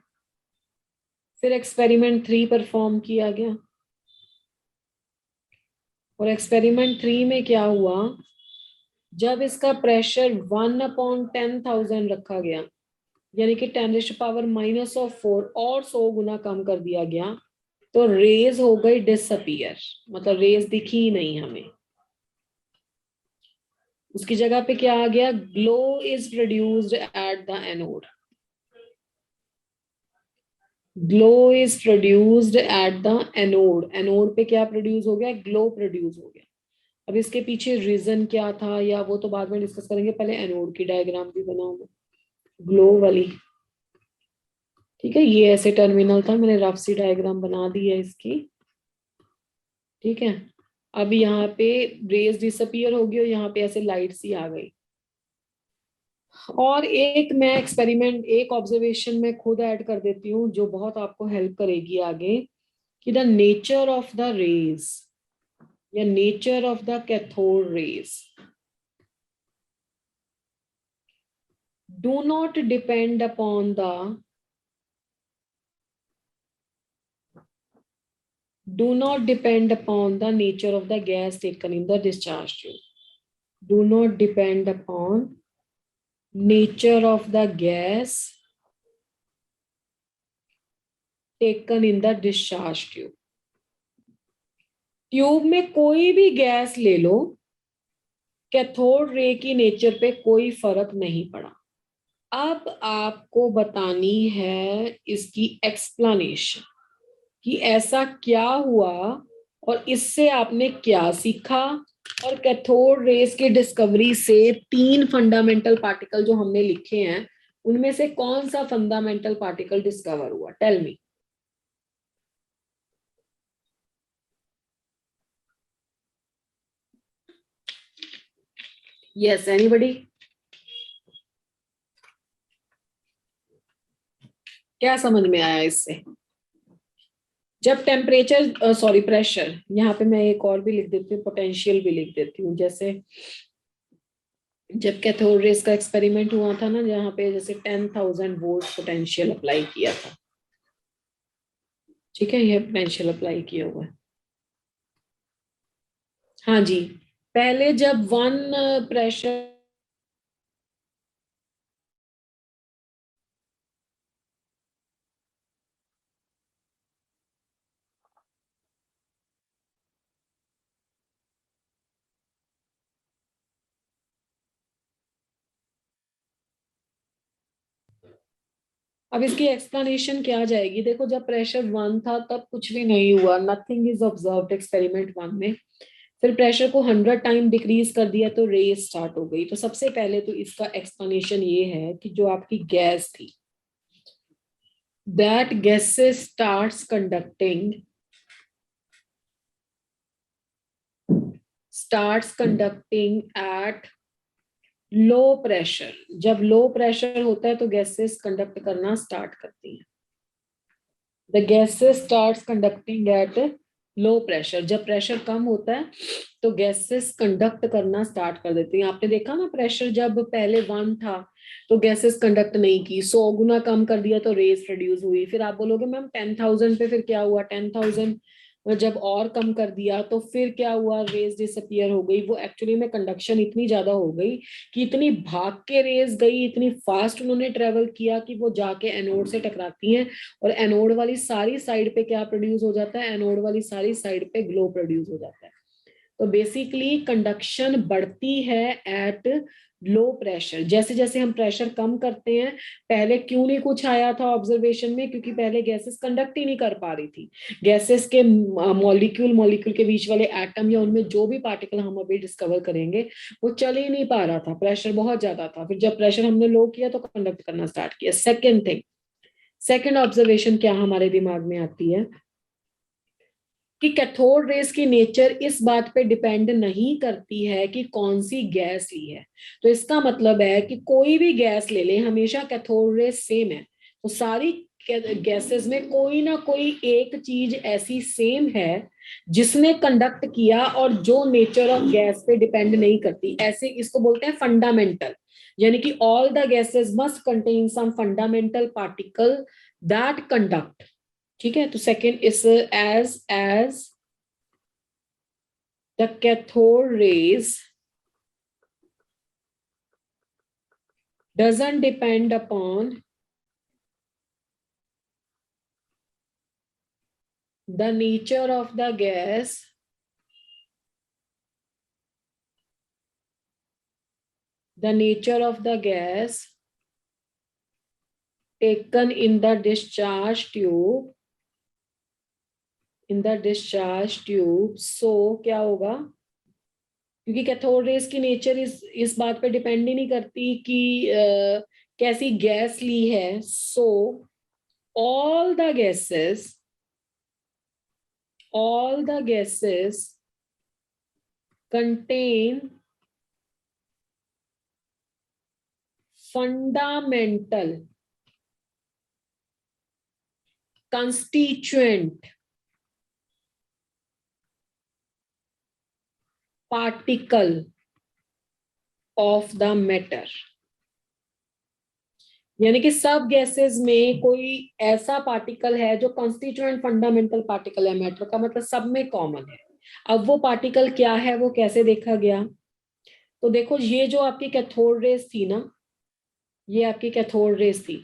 फिर एक्सपेरिमेंट 3 परफॉर्म किया गया और एक्सपेरिमेंट 3 में क्या हुआ, जब इसका प्रेशर 1/10,000 रखा गया, यानी कि 10⁻⁻⁴ और 100 गुना कम कर दिया गया, तो रेज हो गई डिसअपियर, मतलब रेज दिखी ही नहीं हमें। उसकी जगह पे क्या आ गया? Glow is produced at the anode. Glow is produced at the anode. Anode पे क्या प्रोड्यूस हो गया? ग्लो प्रोड्यूस हो गया। अब इसके पीछे रीजन क्या था या वो तो बाद में डिस्कस करेंगे, पहले एनोड की डायग्राम भी बनाऊंगा, ग्लो वाली। ठीक है, ये ऐसे टर्मिनल था, मैंने रफ सी डायग्राम बना दी है इसकी। ठीक है, अब यहाँ पे रेज डिसअपियर हो गई और यहाँ पे ऐसे लाइट सी आ गई। और एक मैं एक्सपेरिमेंट, एक ऑब्जर्वेशन मैं खुद ऐड कर देती हूँ जो बहुत आपको हेल्प करेगी आगे, कि the nature of the rays या nature of the cathode rays do not depend upon the Do not depend upon the nature of the gas taken in the discharge tube. Do not depend upon nature of the gas taken in the discharge tube. Tube में कोई भी gas ले लो, cathode ray की nature पे कोई फर्क नहीं पड़ा। अब आपको बतानी है इसकी एक्सप्लेनेशन कि ऐसा क्या हुआ और इससे आपने क्या सीखा, और कैथोड रेस की डिस्कवरी से 3 फंडामेंटल पार्टिकल जो हमने लिखे हैं उनमें से कौन सा फंडामेंटल पार्टिकल डिस्कवर हुआ? Tell me. Yes, anybody? क्या समझ में आया इससे? जब टेम्परेचर सॉरी प्रेशर, यहाँ पे मैं एक और भी लिख देती हूँ, पोटेंशियल भी लिख देती हूँ। जैसे जब कैथोड रेस का एक्सपेरिमेंट हुआ था ना, जहाँ पे जैसे 10,000 वोल्ट पोटेंशियल अप्लाई किया था, ठीक है, ये पोटेंशियल अप्लाई किया हुआ है। हाँ जी, पहले जब 1 प्रेशर अब इसकी एक्सप्लेनेशन क्या जाएगी? देखो, जब प्रेशर 1 था तब कुछ भी नहीं हुआ, नथिंग इज ऑब्जर्व्ड एक्सपेरिमेंट 1 में। फिर प्रेशर को 100 टाइम डिक्रीज कर दिया तो रेस स्टार्ट हो गई। तो सबसे पहले तो इसका एक्सप्लेनेशन ये है कि जो आपकी गैस थी, that gases starts conducting at low pressure. जब लो प्रेशर होता है तो गैसेस कंडक्ट करना स्टार्ट करती हैं। The gases starts conducting at low pressure. जब प्रेशर कम होता है तो गैसेस कंडक्ट करना स्टार्ट कर देती हैं। आपने देखा ना, प्रेशर जब पहले 1 था तो गैसेस कंडक्ट नहीं की, 100 गुना कम कर दिया तो रेस प्रोड्यूस हुई। फिर आप बोलोगे मैम 10,000 पे फिर क्या हुआ? 10,000 जब और कम कर दिया तो फिर क्या हुआ? रेस डिसअपियर हो गई। वो एक्चुअली में कंडक्शन इतनी ज्यादा हो गई कि इतनी भाग के रेस गई, इतनी फास्ट उन्होंने ट्रेवल किया कि वो जाके एनोड से टकराती हैं, और एनोड वाली सारी साइड पे क्या प्रोड्यूस हो जाता है? एनोड वाली सारी साइड पे ग्लो प्रोड्यूस हो जाता है। तो बेसिकली कंडक्शन बढ़ती है एट लो प्रेशर। जैसे जैसे हम प्रेशर कम करते हैं, पहले क्यों नहीं कुछ आया था ऑब्जर्वेशन में? क्योंकि पहले गैसेस कंडक्ट ही नहीं कर पा रही थी। गैसेस के मॉलिक्यूल के बीच वाले एटम या उनमें जो भी पार्टिकल हम अभी डिस्कवर करेंगे वो चल ही नहीं पा रहा था, प्रेशर बहुत ज्यादा था। फिर जब प्रेशर हमने लो किया तो कंडक्ट करना स्टार्ट किया। सेकेंड ऑब्जर्वेशन क्या हमारे दिमाग में आती है कि कैथोड रेस की नेचर इस बात पे डिपेंड नहीं करती है कि कौन सी गैस ली है। तो इसका मतलब है कि कोई भी गैस ले ले, हमेशा कैथोड रेस सेम है। तो सारी गैसेस में कोई ना कोई एक चीज ऐसी सेम है जिसने कंडक्ट किया और जो नेचर ऑफ गैस पे डिपेंड नहीं करती। ऐसे इसको बोलते हैं फंडामेंटल, यानी कि all the gases must contain some fundamental particle that conduct. ठीक है, तो second is as the cathode rays doesn't depend upon the nature of the gas taken in the discharge tube so क्या होगा? क्योंकि cathode rays की nature इस बात पे डिपेंड ही नहीं करती कि कैसी गैस ली है। सो all the gases contain fundamental constituent particle of the matter. यानी कि सब गैसेस में कोई ऐसा पार्टिकल है जो कंस्टिट्यूएंट फंडामेंटल पार्टिकल है मैटर का, मतलब सब में कॉमन है। अब वो पार्टिकल क्या है, वो कैसे देखा गया? तो देखो, ये जो आपकी कैथोड रेज थी ना, ये आपकी कैथोड रेज थी।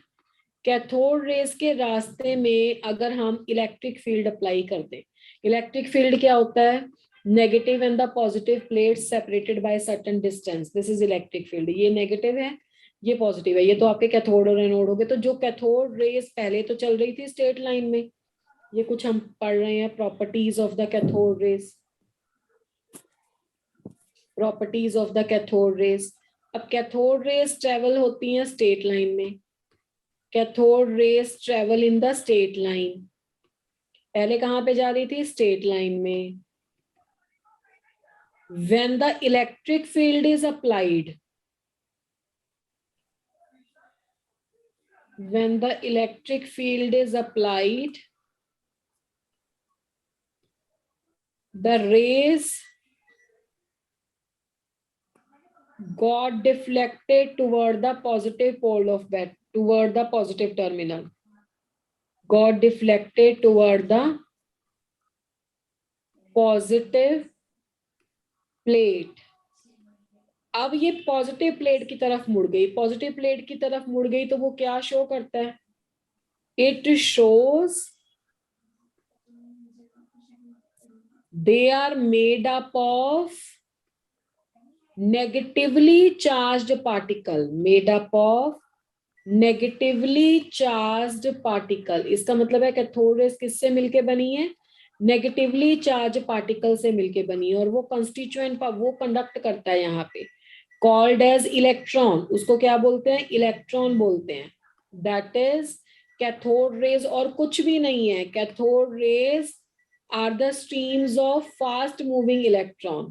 कैथोड रेज के रास्ते में अगर हम इलेक्ट्रिक फील्ड अप्लाई कर दें, इलेक्ट्रिक फील्ड क्या होता है? Negative and the positive plates separated by certain distance, this is electric field. ये नेगेटिव है, ये पॉजिटिव है, ये तो आपके कैथोड और एनोड हो गए। तो जो कैथोड रेज पहले तो चल रही थी स्ट्रेट लाइन में, ये कुछ हम पढ़ रहे हैं properties of the cathode raise, properties of the cathode raise. अब कैथोड रेज ट्रेवल होती हैं स्ट्रेट लाइन में, cathode rays travel in the straight line. पहले कहां पे जा रही थी? स्ट्रेट लाइन में। when the electric field is applied, when the electric field is applied, the rays got deflected toward the positive pole of that, toward the positive terminal, got deflected toward the positive plate। अब ये positive plate की तरफ मुड़ गई, positive plate की तरफ मुड़ गई तो वो क्या शो करता है? It shows they are made up of negatively charged particle, made up of negatively charged particle। इसका मतलब है कैथोड रेज किससे मिलके बनी है? नेगेटिवली चार्ज पार्टिकल से मिलके बनी है, और वो कंस्टिट्यूएंट वो कंडक्ट करता है यहाँ पे, कॉल्ड एज इलेक्ट्रॉन। उसको क्या बोलते हैं? इलेक्ट्रॉन बोलते हैं। दैट इज कैथोड रेज और कुछ भी नहीं है। Cathode raise are the streams of fast moving electron,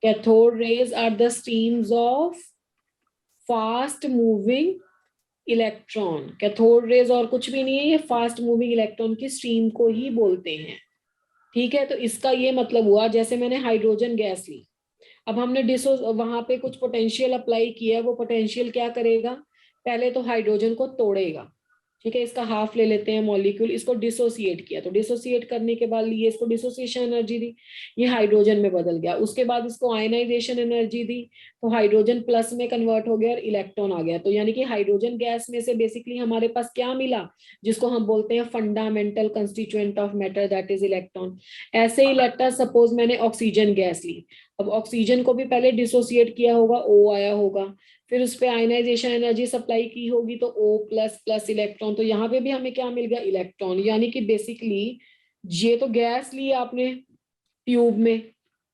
cathode rays are the streams of fast moving electron। cathode rays और कुछ भी नहीं है, ये fast moving electron की stream को ही बोलते हैं। ठीक है, तो इसका ये मतलब हुआ, जैसे मैंने हाइड्रोजन गैस ली, अब हमने वहां पे कुछ पोटेंशियल अप्लाई किया, वो पोटेंशियल क्या करेगा? पहले तो हाइड्रोजन को तोड़ेगा, ठीक है, इसका हाफ ले लेते हैं मॉलिक्यूल, इसको डिसोसिएट किया, तो डिसोसिएट करने के बाद लिए इसको डिसोसिएशन एनर्जी दी, ये हाइड्रोजन में बदल गया। उसके बाद इसको आयनाइजेशन एनर्जी दी, तो हाइड्रोजन प्लस में कन्वर्ट हो गया और इलेक्ट्रॉन आ गया। तो यानी कि हाइड्रोजन गैस में से बेसिकली हमारे पास क्या मिला, जिसको हम बोलते हैं fundamental constituent of matter, that is electron. ऐसे ही लेटर सपोज मैंने ऑक्सीजन गैस ली, अब ऑक्सीजन को भी पहले डिसोसिएट किया होगा, O आया होगा, फिर उस पर आयनाइजेशन एनर्जी सप्लाई की होगी, तो O प्लस प्लस इलेक्ट्रॉन, तो यहाँ पे भी हमें क्या मिल गया? इलेक्ट्रॉन। यानी कि बेसिकली ये तो गैस ली आपने ट्यूब में,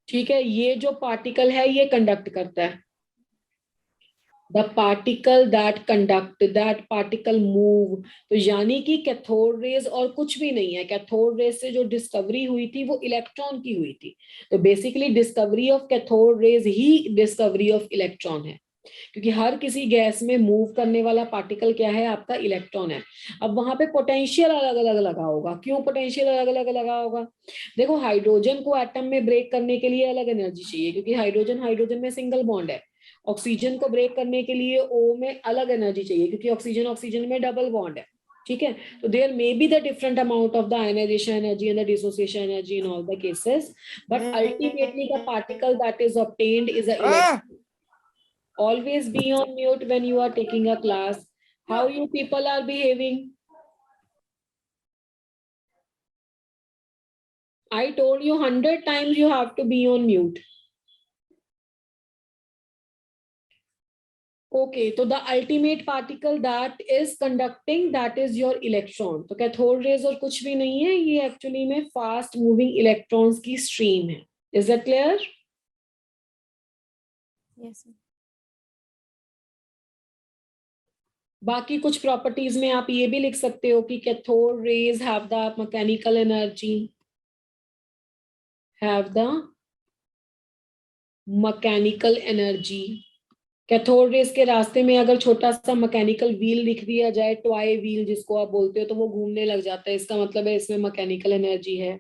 ठीक है, ये जो पार्टिकल है ये कंडक्ट करता है, the particle that conduct, that particle move. तो यानी कि कैथोड रेज और कुछ भी नहीं है, कैथोड रेज से जो डिस्कवरी हुई थी वो इलेक्ट्रॉन की हुई थी। तो basically discovery of cathode rays he discovery of electron है, क्योंकि हर किसी गैस में मूव करने वाला पार्टिकल क्या है? आपका इलेक्ट्रॉन है। अब वहां पे पोटेंशियल अलग अलग लगा होगा। क्यों पोटेंशियल अलग अलग लगा होगा? देखो, हाइड्रोजन को एटम में ब्रेक करने के लिए अलग एनर्जी चाहिए, क्योंकि हाइड्रोजन हाइड्रोजन में सिंगल बॉन्ड है। ऑक्सीजन को ब्रेक करने के लिए O में अलग एनर्जी चाहिए, क्योंकि ऑक्सीजन ऑक्सीजन में डबल बॉन्ड है। ठीक है, तो there may be the different amount of the ionisation energy and the dissociation energy in all the cases, but ultimately the particle that is obtained is a electron. Always be on mute when you are taking a class. How you people are behaving? I told you 100 times you have to be on mute. Okay, so the ultimate particle that is conducting, that is your electron. तो cathode rays और कुछ भी नहीं है, ये actually में fast moving electrons की stream है। Is that clear? Yes, sir. बाकी कुछ प्रॉपर्टीज में आप ये भी लिख सकते हो कि cathode rays have the mechanical energy, have the mechanical energy. Cathode rays के रास्ते में अगर छोटा सा मैकेनिकल व्हील लिख दिया जाए, टॉय व्हील जिसको आप बोलते हो, तो वो घूमने लग जाता है, इसका मतलब है इसमें मैकेनिकल एनर्जी है।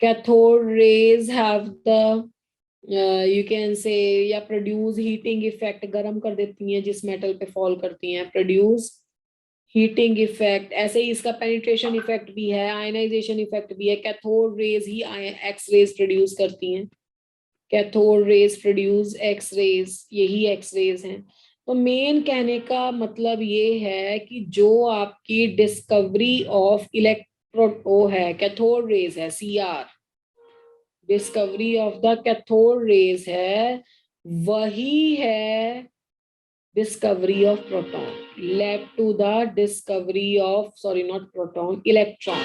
Cathode raise have the you can say, या प्रोड्यूस हीटिंग इफेक्ट, गर्म कर देती हैं जिस मेटल पे फॉल करती हैं, प्रोड्यूस हीटिंग इफेक्ट। ऐसे ही इसका पेनिट्रेशन इफेक्ट भी है, आयनाइजेशन इफेक्ट भी है। कैथोड रेज ही एक्स रेज प्रोड्यूस करती हैं, cathode rays produce X rays, यही एक्स रेज हैं। तो मेन कहने का मतलब ये है कि जो आपकी डिस्कवरी ऑफ इलेक्ट्रो है, कैथोड रेज है, CR, discovery of the cathode rays है, वही है discovery of proton, led to the discovery of, sorry not proton, electron.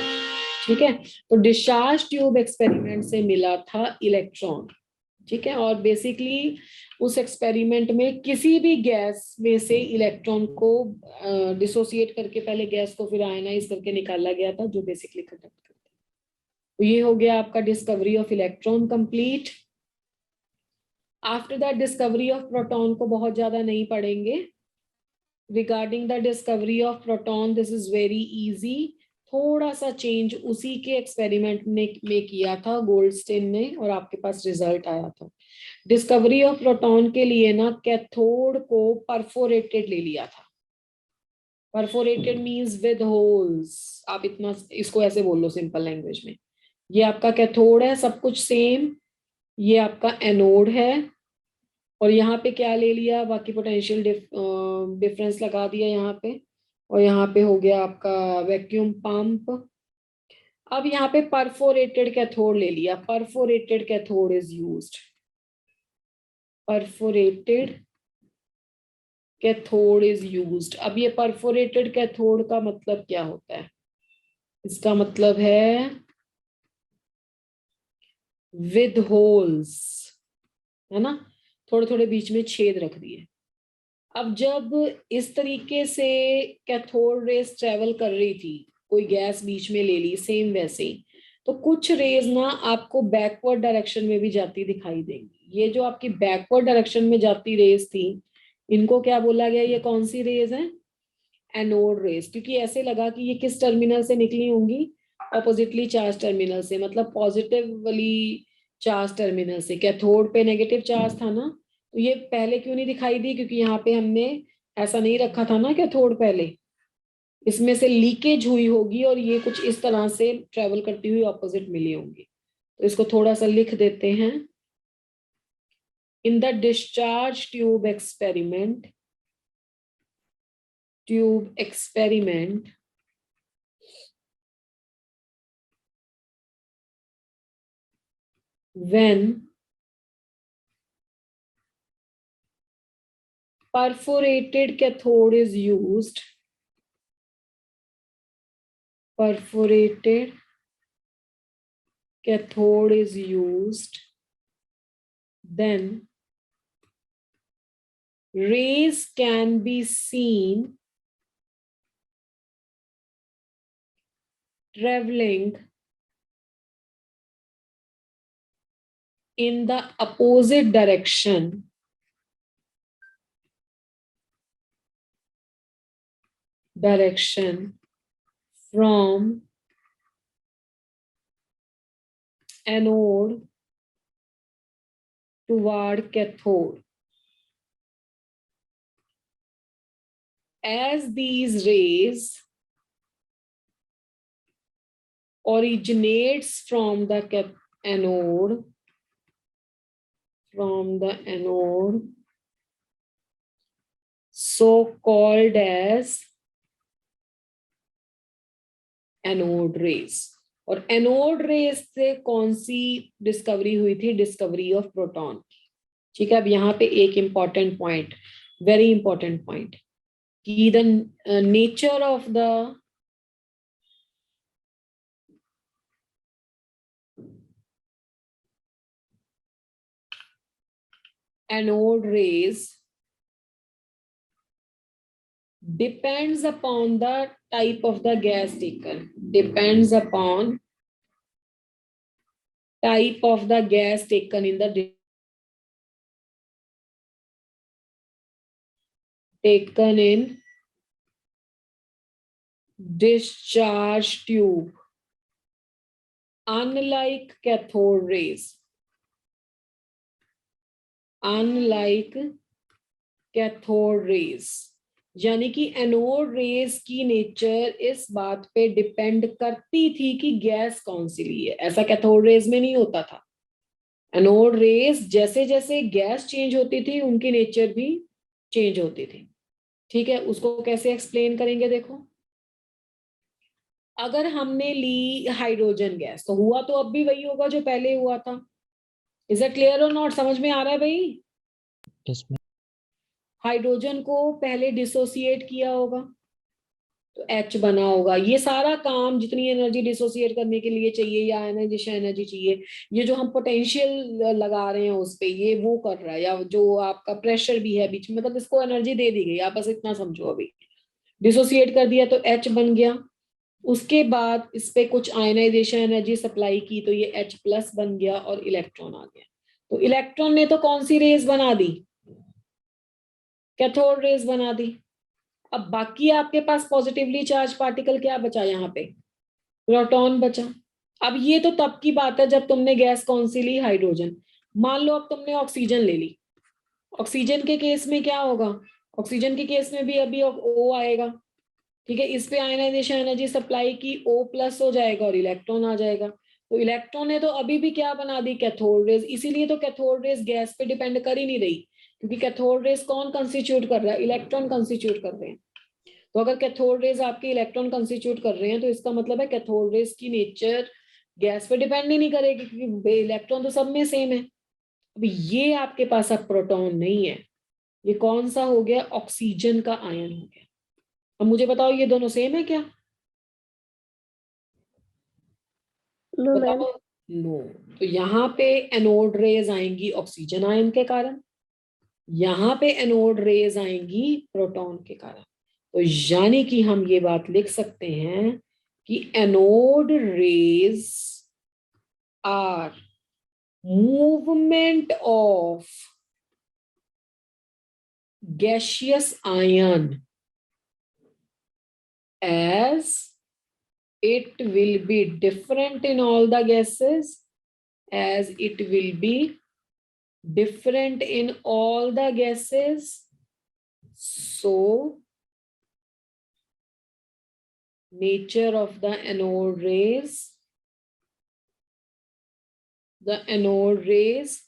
ठीक है, तो डिस्चार्ज ट्यूब एक्सपेरिमेंट से मिला था इलेक्ट्रॉन। ठीक है, और बेसिकली उस एक्सपेरिमेंट में किसी भी गैस में से इलेक्ट्रॉन को डिसोसिएट करके पहले गैस को फिर आयनाइज करके निकाला गया था, जो बेसिकली कंडक्ट करता है। तो ये हो गया आपका discovery of electron complete. After that discovery of proton को बहुत ज्यादा नहीं पढ़ेंगे। Regarding the discovery of proton, this is very easy. थोड़ा सा चेंज उसी के एक्सपेरिमेंट में किया था गोल्डस्टेन ने, और आपके पास रिजल्ट आया था। डिस्कवरी ऑफ प्रोटॉन के लिए ना कैथोड को परफोरेटेड ले लिया था। परफोरेटेड मींस विद होल्स, आप इतना इसको ऐसे बोल लो सिंपल लैंग्वेज में। ये आपका कैथोड है, सब कुछ सेम। ये आपका एनोड है, और यहाँ पे क्या ले लिया, बाकी पोटेंशियल डिफरेंस लगा दिया यहाँ पे, और यहाँ पे हो गया आपका वैक्यूम पंप। अब यहाँ पे परफोरेटेड कैथोड ले लिया, perforated cathode is used, perforated cathode is used. अब ये परफोरेटेड कैथोड का मतलब क्या होता है? इसका मतलब है विद होल्स, है ना, थोड़े थोड़े बीच में छेद रख दिए। अब जब इस तरीके से कैथोड रेस ट्रेवल कर रही थी, कोई गैस बीच में ले ली, सेम वैसे ही, तो कुछ रेज ना आपको बैकवर्ड डायरेक्शन में भी जाती दिखाई देंगी। ये जो आपकी बैकवर्ड डायरेक्शन में जाती रेज थी, इनको क्या बोला गया, ये कौन सी रेज है? एनोड रेज, क्योंकि ऐसे लगा कि ये किस टर्मिनल से निकली होंगी, अपोजिटली चार्ज टर्मिनल से, मतलब पॉजिटिवली चार्ज टर्मिनल से। कैथोड पे नेगेटिव चार्ज था ना, तो ये पहले क्यों नहीं दिखाई दी? क्योंकि यहाँ पे हमने ऐसा नहीं रखा था ना कैथोड पहले, इसमें से लीकेज हुई होगी और ये कुछ इस तरह से ट्रेवल करती हुई ऑपोजिट मिली होंगी। तो इसको थोड़ा सा लिख देते हैं। In the discharge tube experiment, tube experiment, when perforated cathode is used, perforated cathode is used, then rays can be seen traveling in the opposite direction from anode toward cathode. As these rays originates from the anode, so called as anode rays. और anode rays से कौन सी discovery हुई थी? Discovery of proton. ठीक है, अब यहाँ पे एक important point, very important point, कि the nature of the anode rays depends upon the type of the gas taken, depends upon type of the gas taken in the taken in discharge tube. Unlike cathode rays, unlike cathode rays, यानी कि anode raise की nature इस बात पे depend करती थी कि gas कौन सी ली है। ऐसा कैथोड रेज में नहीं होता था। एनोड रेज जैसे जैसे गैस चेंज होती थी उनकी नेचर भी चेंज होती थी। ठीक है, उसको कैसे एक्सप्लेन करेंगे? देखो, अगर हमने ली हाइड्रोजन गैस तो हुआ तो अब भी वही होगा जो पहले हुआ था। इज इट क्लियर और नॉट? समझ में आ रहा है भाई? Yes ma'am. हाइड्रोजन को पहले डिसोसिएट किया होगा तो H बना होगा। ये सारा काम जितनी एनर्जी डिसोसिएट करने के लिए चाहिए या आयनाइजेशन एनर्जी चाहिए, ये जो हम पोटेंशियल लगा रहे हैं उस पे, ये वो कर रहा है, या जो आपका प्रेशर भी है बीच में, मतलब इसको एनर्जी दे दी गई। आप बस इतना समझो, अभी डिसोसिएट कर दिया तो H बन गया। उसके बाद इस पे कुछ आयनाइजेशन एनर्जी सप्लाई की तो ये H प्लस बन गया और इलेक्ट्रॉन आ गया। तो इलेक्ट्रॉन ने तो कौन सी रेस बना दी? कैथोड रेस बना दी। अब बाकी आपके पास पॉजिटिवली चार्ज पार्टिकल क्या बचा? यहाँ पे प्रोटॉन बचा। अब ये तो तब की बात है जब तुमने गैस कौन सी ली? हाइड्रोजन। मान लो अब तुमने ऑक्सीजन ले ली। ऑक्सीजन के केस में क्या होगा? ऑक्सीजन के केस में भी अभी O आएगा। ठीक है, इस पे आयनाइजेशन एनर्जी सप्लाई की, O प्लस हो जाएगा और इलेक्ट्रॉन आ जाएगा। तो इलेक्ट्रॉन ने तो अभी भी क्या बना दी? Cathode rays. इसीलिए तो कैथोड रेज गैस पे डिपेंड कर ही नहीं रही, क्योंकि कैथोड रेज कौन कंस्टिट्यूट कर रहा है? इलेक्ट्रॉन कंस्टिट्यूट कर रहे हैं। तो अगर कैथोड रेज आपके इलेक्ट्रॉन कंस्टिट्यूट कर रहे हैं तो इसका मतलब है कैथोड रेज की नेचर गैस पे डिपेंड ही नहीं करेगी, क्योंकि इलेक्ट्रॉन तो सब में सेम है। अब ये आपके पास अब प्रोटॉन नहीं है, ये कौन सा हो गया? ऑक्सीजन का आयन हो गया। अब मुझे बताओ, ये दोनों सेम है क्या? No ma'am. बताओ। नो। तो यहाँ पे एनोड रेज आएंगी ऑक्सीजन आयन के कारण, यहाँ पे एनोड रेज आएंगी प्रोटॉन के कारण। तो यानी कि हम ये बात लिख सकते हैं कि anode rays are movement of gaseous ion as it will be different in all the gases, as it will be different in all the gases, so nature of the anode rays,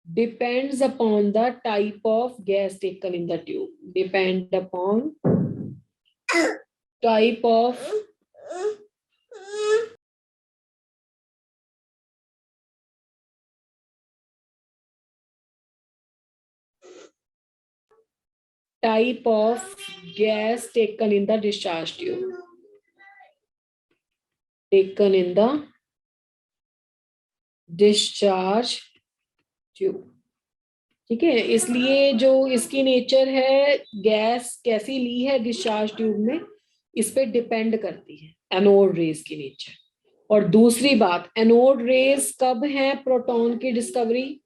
depends upon the type of gas taken in the tube. Depend upon type of gas taken in the discharge tube. Taken in the discharge tube. ठीक है, इसलिए जो इसकी nature है, gas कैसी ली है discharge tube में, इस पे डिपेंड करती है एनोड रेज की नेचर। और दूसरी बात, एनोड रेज कब है प्रोटॉन की डिस्कवरी?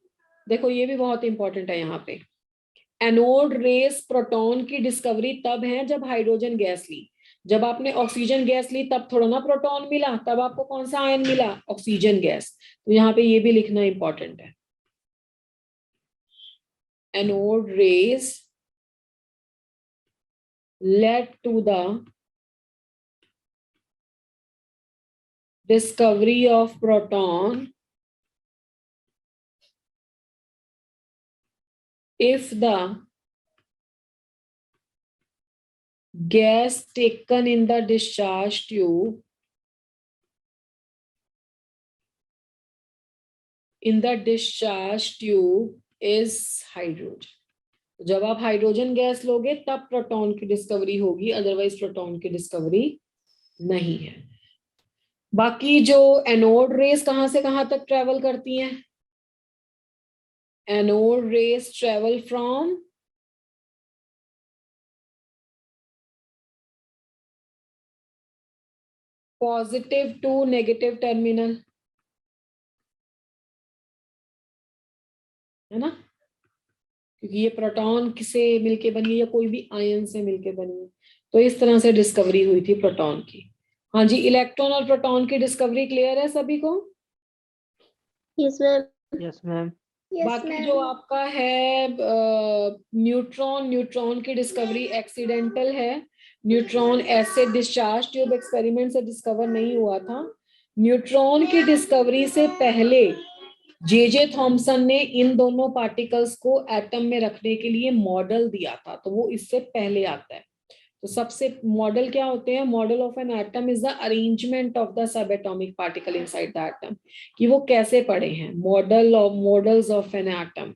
देखो ये भी बहुत इंपॉर्टेंट है यहाँ पे। एनोड रेज प्रोटॉन की डिस्कवरी तब है जब हाइड्रोजन गैस ली। जब आपने ऑक्सीजन गैस ली तब थोड़ा ना प्रोटॉन मिला, तब आपको कौन सा आयन मिला? Oxygen gas. तो यहाँ पे ये भी लिखना इंपॉर्टेंट है। Anode rays led to the discovery of proton if the gas taken in the discharge tube is hydrogen. जब आप हाइड्रोजन गैस लोगे तब प्रोटॉन की डिस्कवरी होगी, अदरवाइज प्रोटॉन की डिस्कवरी नहीं है। बाकी जो एनोड रेस कहां से कहां तक ट्रेवल करती हैं? Anode rays travel from positive to negative terminal, है ना? क्योंकि ये प्रोटॉन से मिलके बनी है या कोई भी आयन से मिलके बनी है। तो इस तरह से डिस्कवरी हुई थी प्रोटॉन की। हाँ जी, इलेक्ट्रॉन और प्रोटॉन की डिस्कवरी क्लियर है सभी को? Yes ma'am. Yes ma'am. Yes, बाकी ma'am. जो आपका है न्यूट्रॉन की डिस्कवरी एक्सीडेंटल है। Neutron acid discharge tube experiment से डिस्कवर नहीं हुआ था। न्यूट्रॉन की डिस्कवरी से पहले जे थॉमसन ने इन दोनों पार्टिकल्स को एटम में रखने के लिए मॉडल दिया था, तो वो इससे पहले आता है। तो सबसे मॉडल क्या होते हैं? Model of an atom is the arrangement of the sub atomic particle inside the atom, कि वो कैसे पड़े हैं। Models of an atom,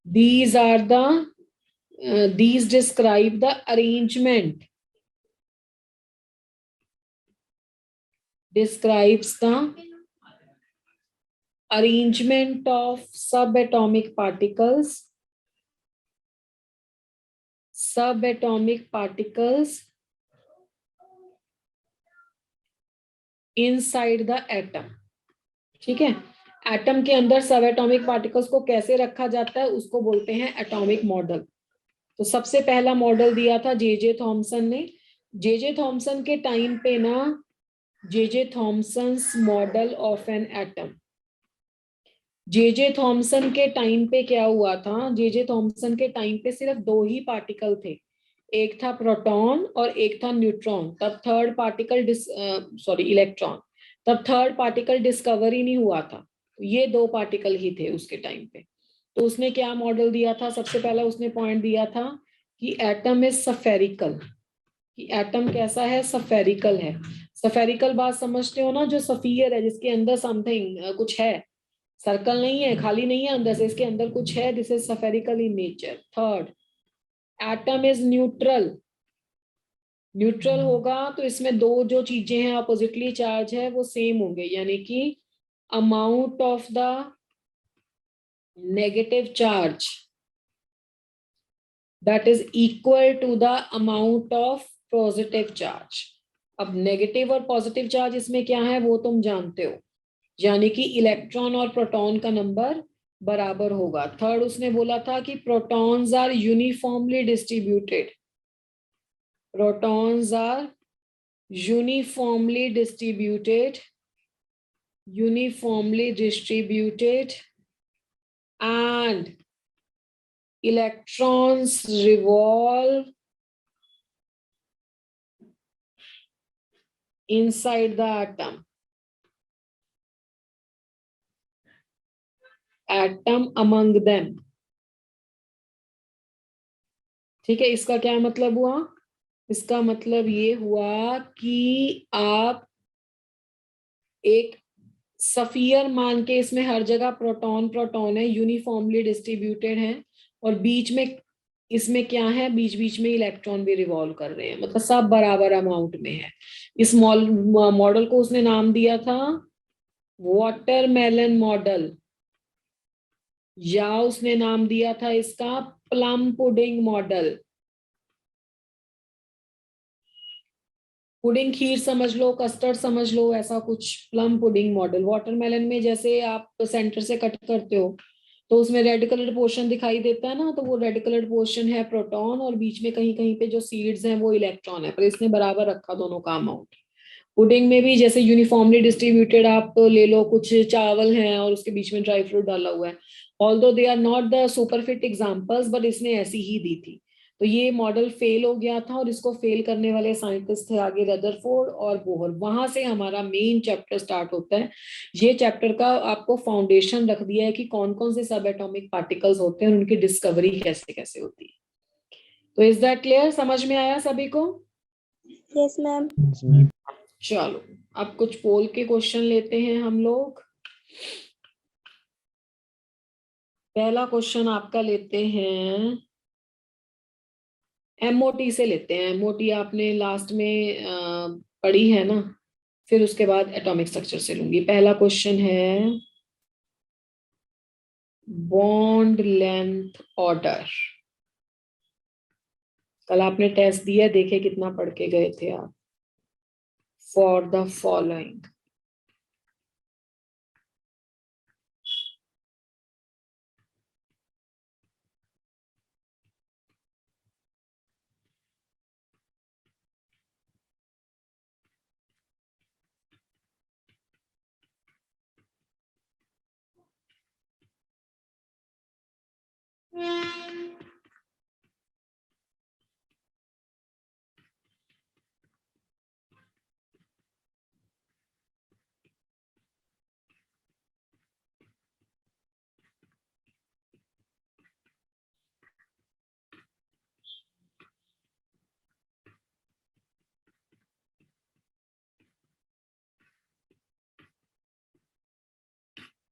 these are these describe the arrangement, describes the arrangement of subatomic particles inside the atom। ठीक है, atom के अंदर सब एटॉमिक पार्टिकल्स को कैसे रखा जाता है उसको बोलते हैं एटॉमिक मॉडल। तो सबसे पहला मॉडल दिया था जे थॉमसन ने। जे थॉमसन के टाइम पे ना, J Thomson's model of an atom, J Thomson के टाइम पे क्या हुआ था? जे थॉमसन के टाइम पे सिर्फ दो ही पार्टिकल थे, एक था प्रोटॉन और एक था न्यूट्रॉन। तब थर्ड पार्टिकल इलेक्ट्रॉन, तब थर्ड पार्टिकल डिस्कवर ही नहीं हुआ था। तो ये दो पार्टिकल ही थे उसके टाइम पे। तो उसने क्या मॉडल दिया था? सबसे पहला उसने पॉइंट दिया था कि एटम इज सफेरिकल, कि एटम कैसा है? सफेरिकल है। सफेरिकल बात समझते हो ना? जो सफियर है, जिसके अंदर समथिंग कुछ है, सर्कल नहीं है, खाली नहीं है अंदर से, इसके अंदर कुछ है। This is spherical in nature. Third, atom is neutral. Neutral होगा तो इसमें दो जो चीजें हैं अपोजिटली चार्ज है वो सेम होंगे, यानी कि amount of the negative charge that is equal to the amount of positive charge. अब नेगेटिव और पॉजिटिव चार्ज इसमें क्या है वो तुम जानते हो, यानी कि इलेक्ट्रॉन और प्रोटॉन का नंबर बराबर होगा। थर्ड उसने बोला था कि protons are uniformly distributed, protons are uniformly distributed and electrons revolve inside the atom among them। ठीक है, इसका क्या मतलब हुआ? इसका मतलब ये हुआ कि आप एक सफियर मान के, इसमें हर जगह प्रोटॉन प्रोटॉन है, यूनिफॉर्मली डिस्ट्रीब्यूटेड है, और बीच में इसमें क्या है? बीच बीच में इलेक्ट्रॉन भी रिवॉल्व कर रहे हैं, मतलब सब बराबर अमाउंट में है। इस मॉडल को उसने नाम दिया था वाटरमेलन मॉडल, या उसने नाम दिया था इसका प्लम पुडिंग मॉडल। पुडिंग खीर समझ लो, कस्टर्ड समझ लो, ऐसा कुछ प्लम पुडिंग मॉडल। वाटरमेलन में जैसे आप सेंटर से कट करते हो तो उसमें रेड कलर पोर्शन दिखाई देता है ना, तो वो रेड कलर पोर्शन है प्रोटॉन, और बीच में कहीं कहीं पे जो सीड्स हैं वो इलेक्ट्रॉन है, पर इसने बराबर रखा दोनों का अमाउंट। पुडिंग में भी जैसे यूनिफॉर्मली डिस्ट्रीब्यूटेड आप ले लो, कुछ चावल हैं और उसके बीच में ड्राई फ्रूट डाला हुआ है, although they are not the super fit examples, but इसने ऐसी ही दी थी। तो ये मॉडल फेल हो गया था, और इसको फेल करने वाले साइंटिस्ट थे आगे रदरफोर्ड और बोहर। वहां से हमारा मेन चैप्टर स्टार्ट होता है। ये चैप्टर का आपको फाउंडेशन रख दिया है कि कौन कौन से सब एटॉमिक पार्टिकल्स होते हैं और उनकी डिस्कवरी कैसे कैसे होती है। तो इज दैट क्लियर? समझ में आया सभी को? Yes, ma'am. चलो, अब कुछ पोल के क्वेश्चन लेते हैं हम लोग। पहला क्वेश्चन आपका लेते हैं, एमओटी से लेते हैं। एमओटी आपने लास्ट में पढ़ी है ना, फिर उसके बाद एटॉमिक स्ट्रक्चर से लूंगी। पहला क्वेश्चन है बॉन्ड लेंथ ऑर्डर। कल आपने टेस्ट दिया, देखे कितना पढ़ के गए थे आप। For the following,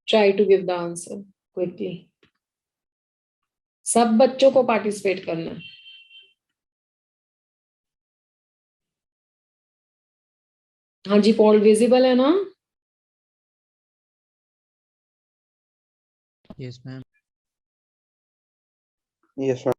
try to give the answer quickly. सब बच्चों को पार्टिसिपेट करना है। हाँ जी पॉल, विजिबल है ना? Yes ma'am. Yes ma'am.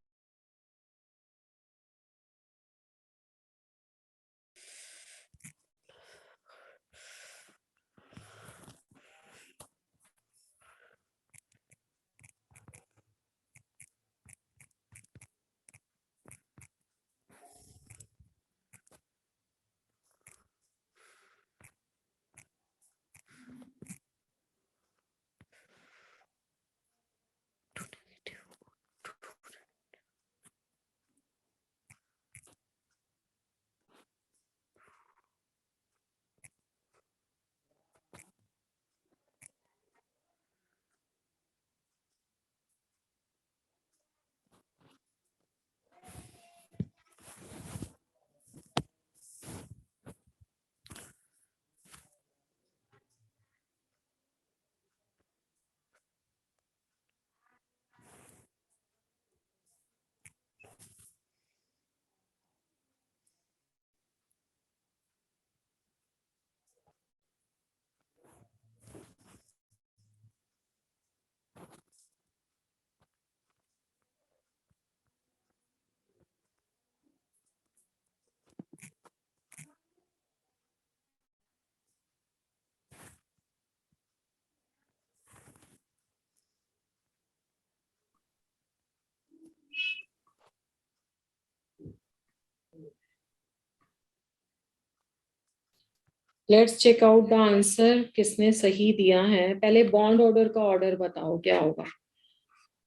Let's check out the answer, किसने सही दिया है। पहले बॉन्ड ऑर्डर का ऑर्डर बताओ क्या होगा।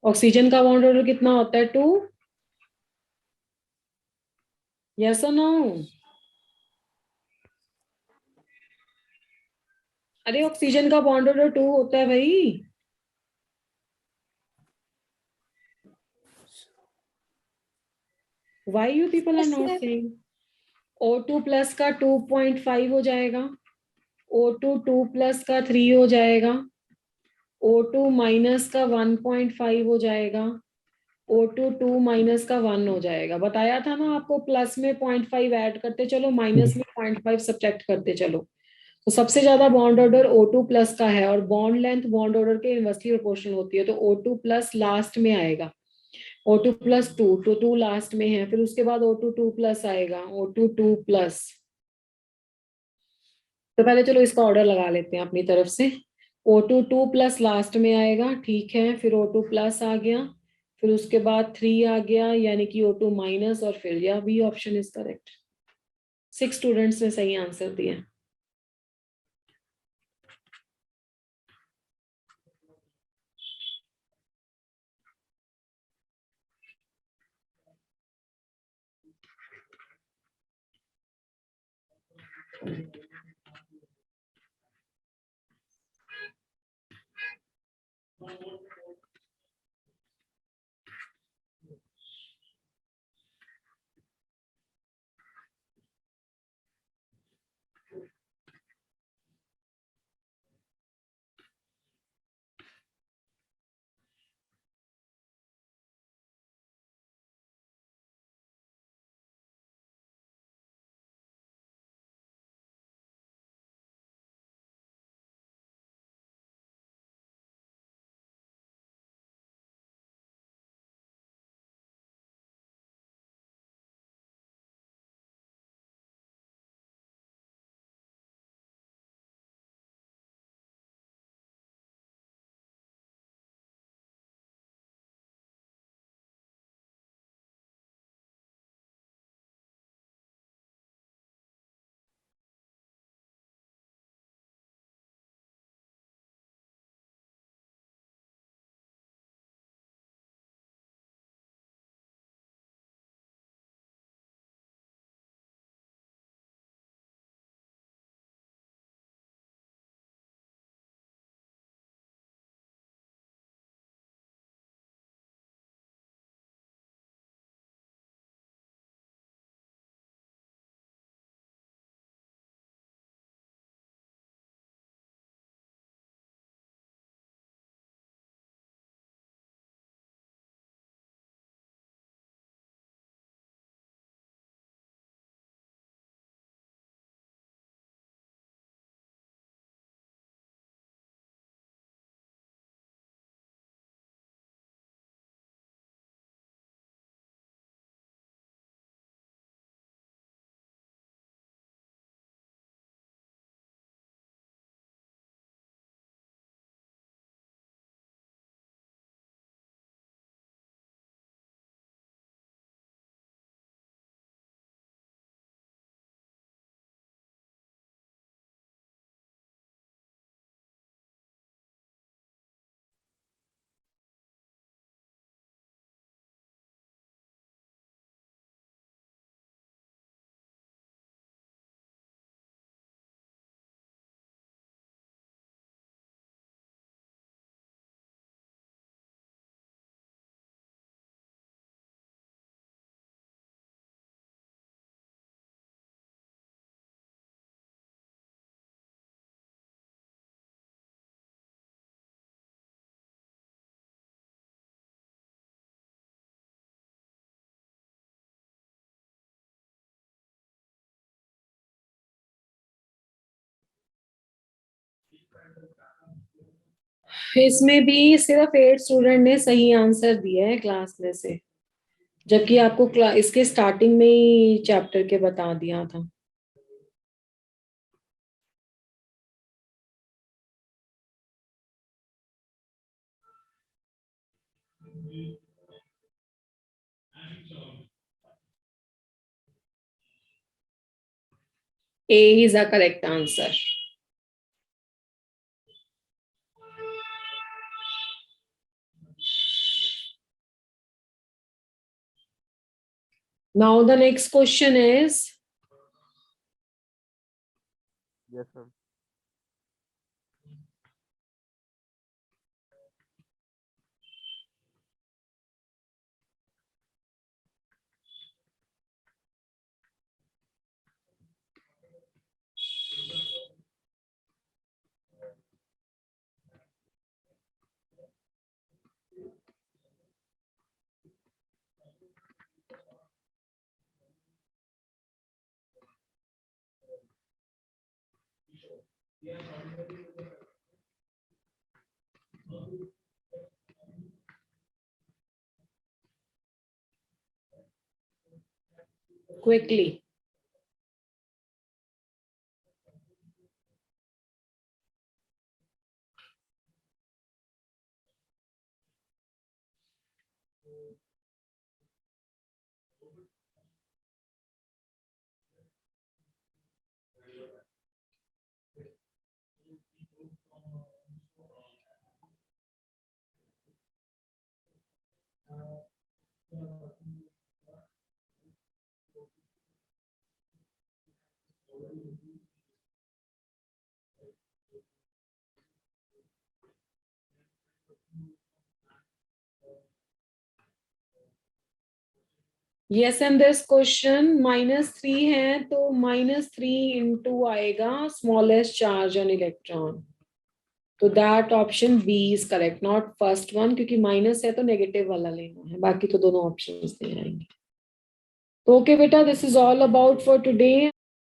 ऑक्सीजन का बॉन्ड ऑर्डर कितना होता है? 2। यस और नो? अरे ऑक्सीजन का बॉन्ड ऑर्डर 2 होता है भाई। Why you people are Yes, not ma'am. saying? O2 plus का 2.5 हो जाएगा, O2 2 प्लस का 3 हो जाएगा, O2 माइनस का 1.5 हो जाएगा, O2 2 माइनस का 1 हो जाएगा। बताया था ना आपको, प्लस में 0.5 ऐड करते चलो, माइनस में 0.5 सब्ट्रैक्ट करते चलो। तो सबसे ज्यादा बॉन्ड ऑर्डर O2 प्लस का है, और बॉन्ड लेंथ बॉन्ड ऑर्डर के इनवर्सली प्रोपोर्शनल होती है, तो O2 प्लस लास्ट में आएगा। O2 प्लस 2, तो 2 लास्ट में है, फिर उसके बाद O2 2 प्लस आएगा, O2 2 प्लस। तो पहले चलो इसका ऑर्डर लगा लेते हैं अपनी तरफ से। O2 2 प्लस लास्ट में आएगा, ठीक है, फिर O2 प्लस आ गया, फिर उसके बाद 3 आ गया, यानी कि O2 माइनस, और फिर या B option is correct. 6 students ने सही आंसर दिया। इसमें भी सिर्फ 8 स्टूडेंट ने सही आंसर दिया है क्लास में से, जबकि आपको इसके स्टार्टिंग में ही चैप्टर के बता दिया था। A is the correct answer. Now the next question is, Yes, ma'am. quickly. Yes, and this question -3 है तो -3 into आएगा smallest charge on electron. तो that option B is correct, not first one, क्योंकि minus है तो negative वाला लेना है, बाकी तो दोनों ऑप्शंस नहीं आएंगे। तो ओके बेटा, this is all about for today.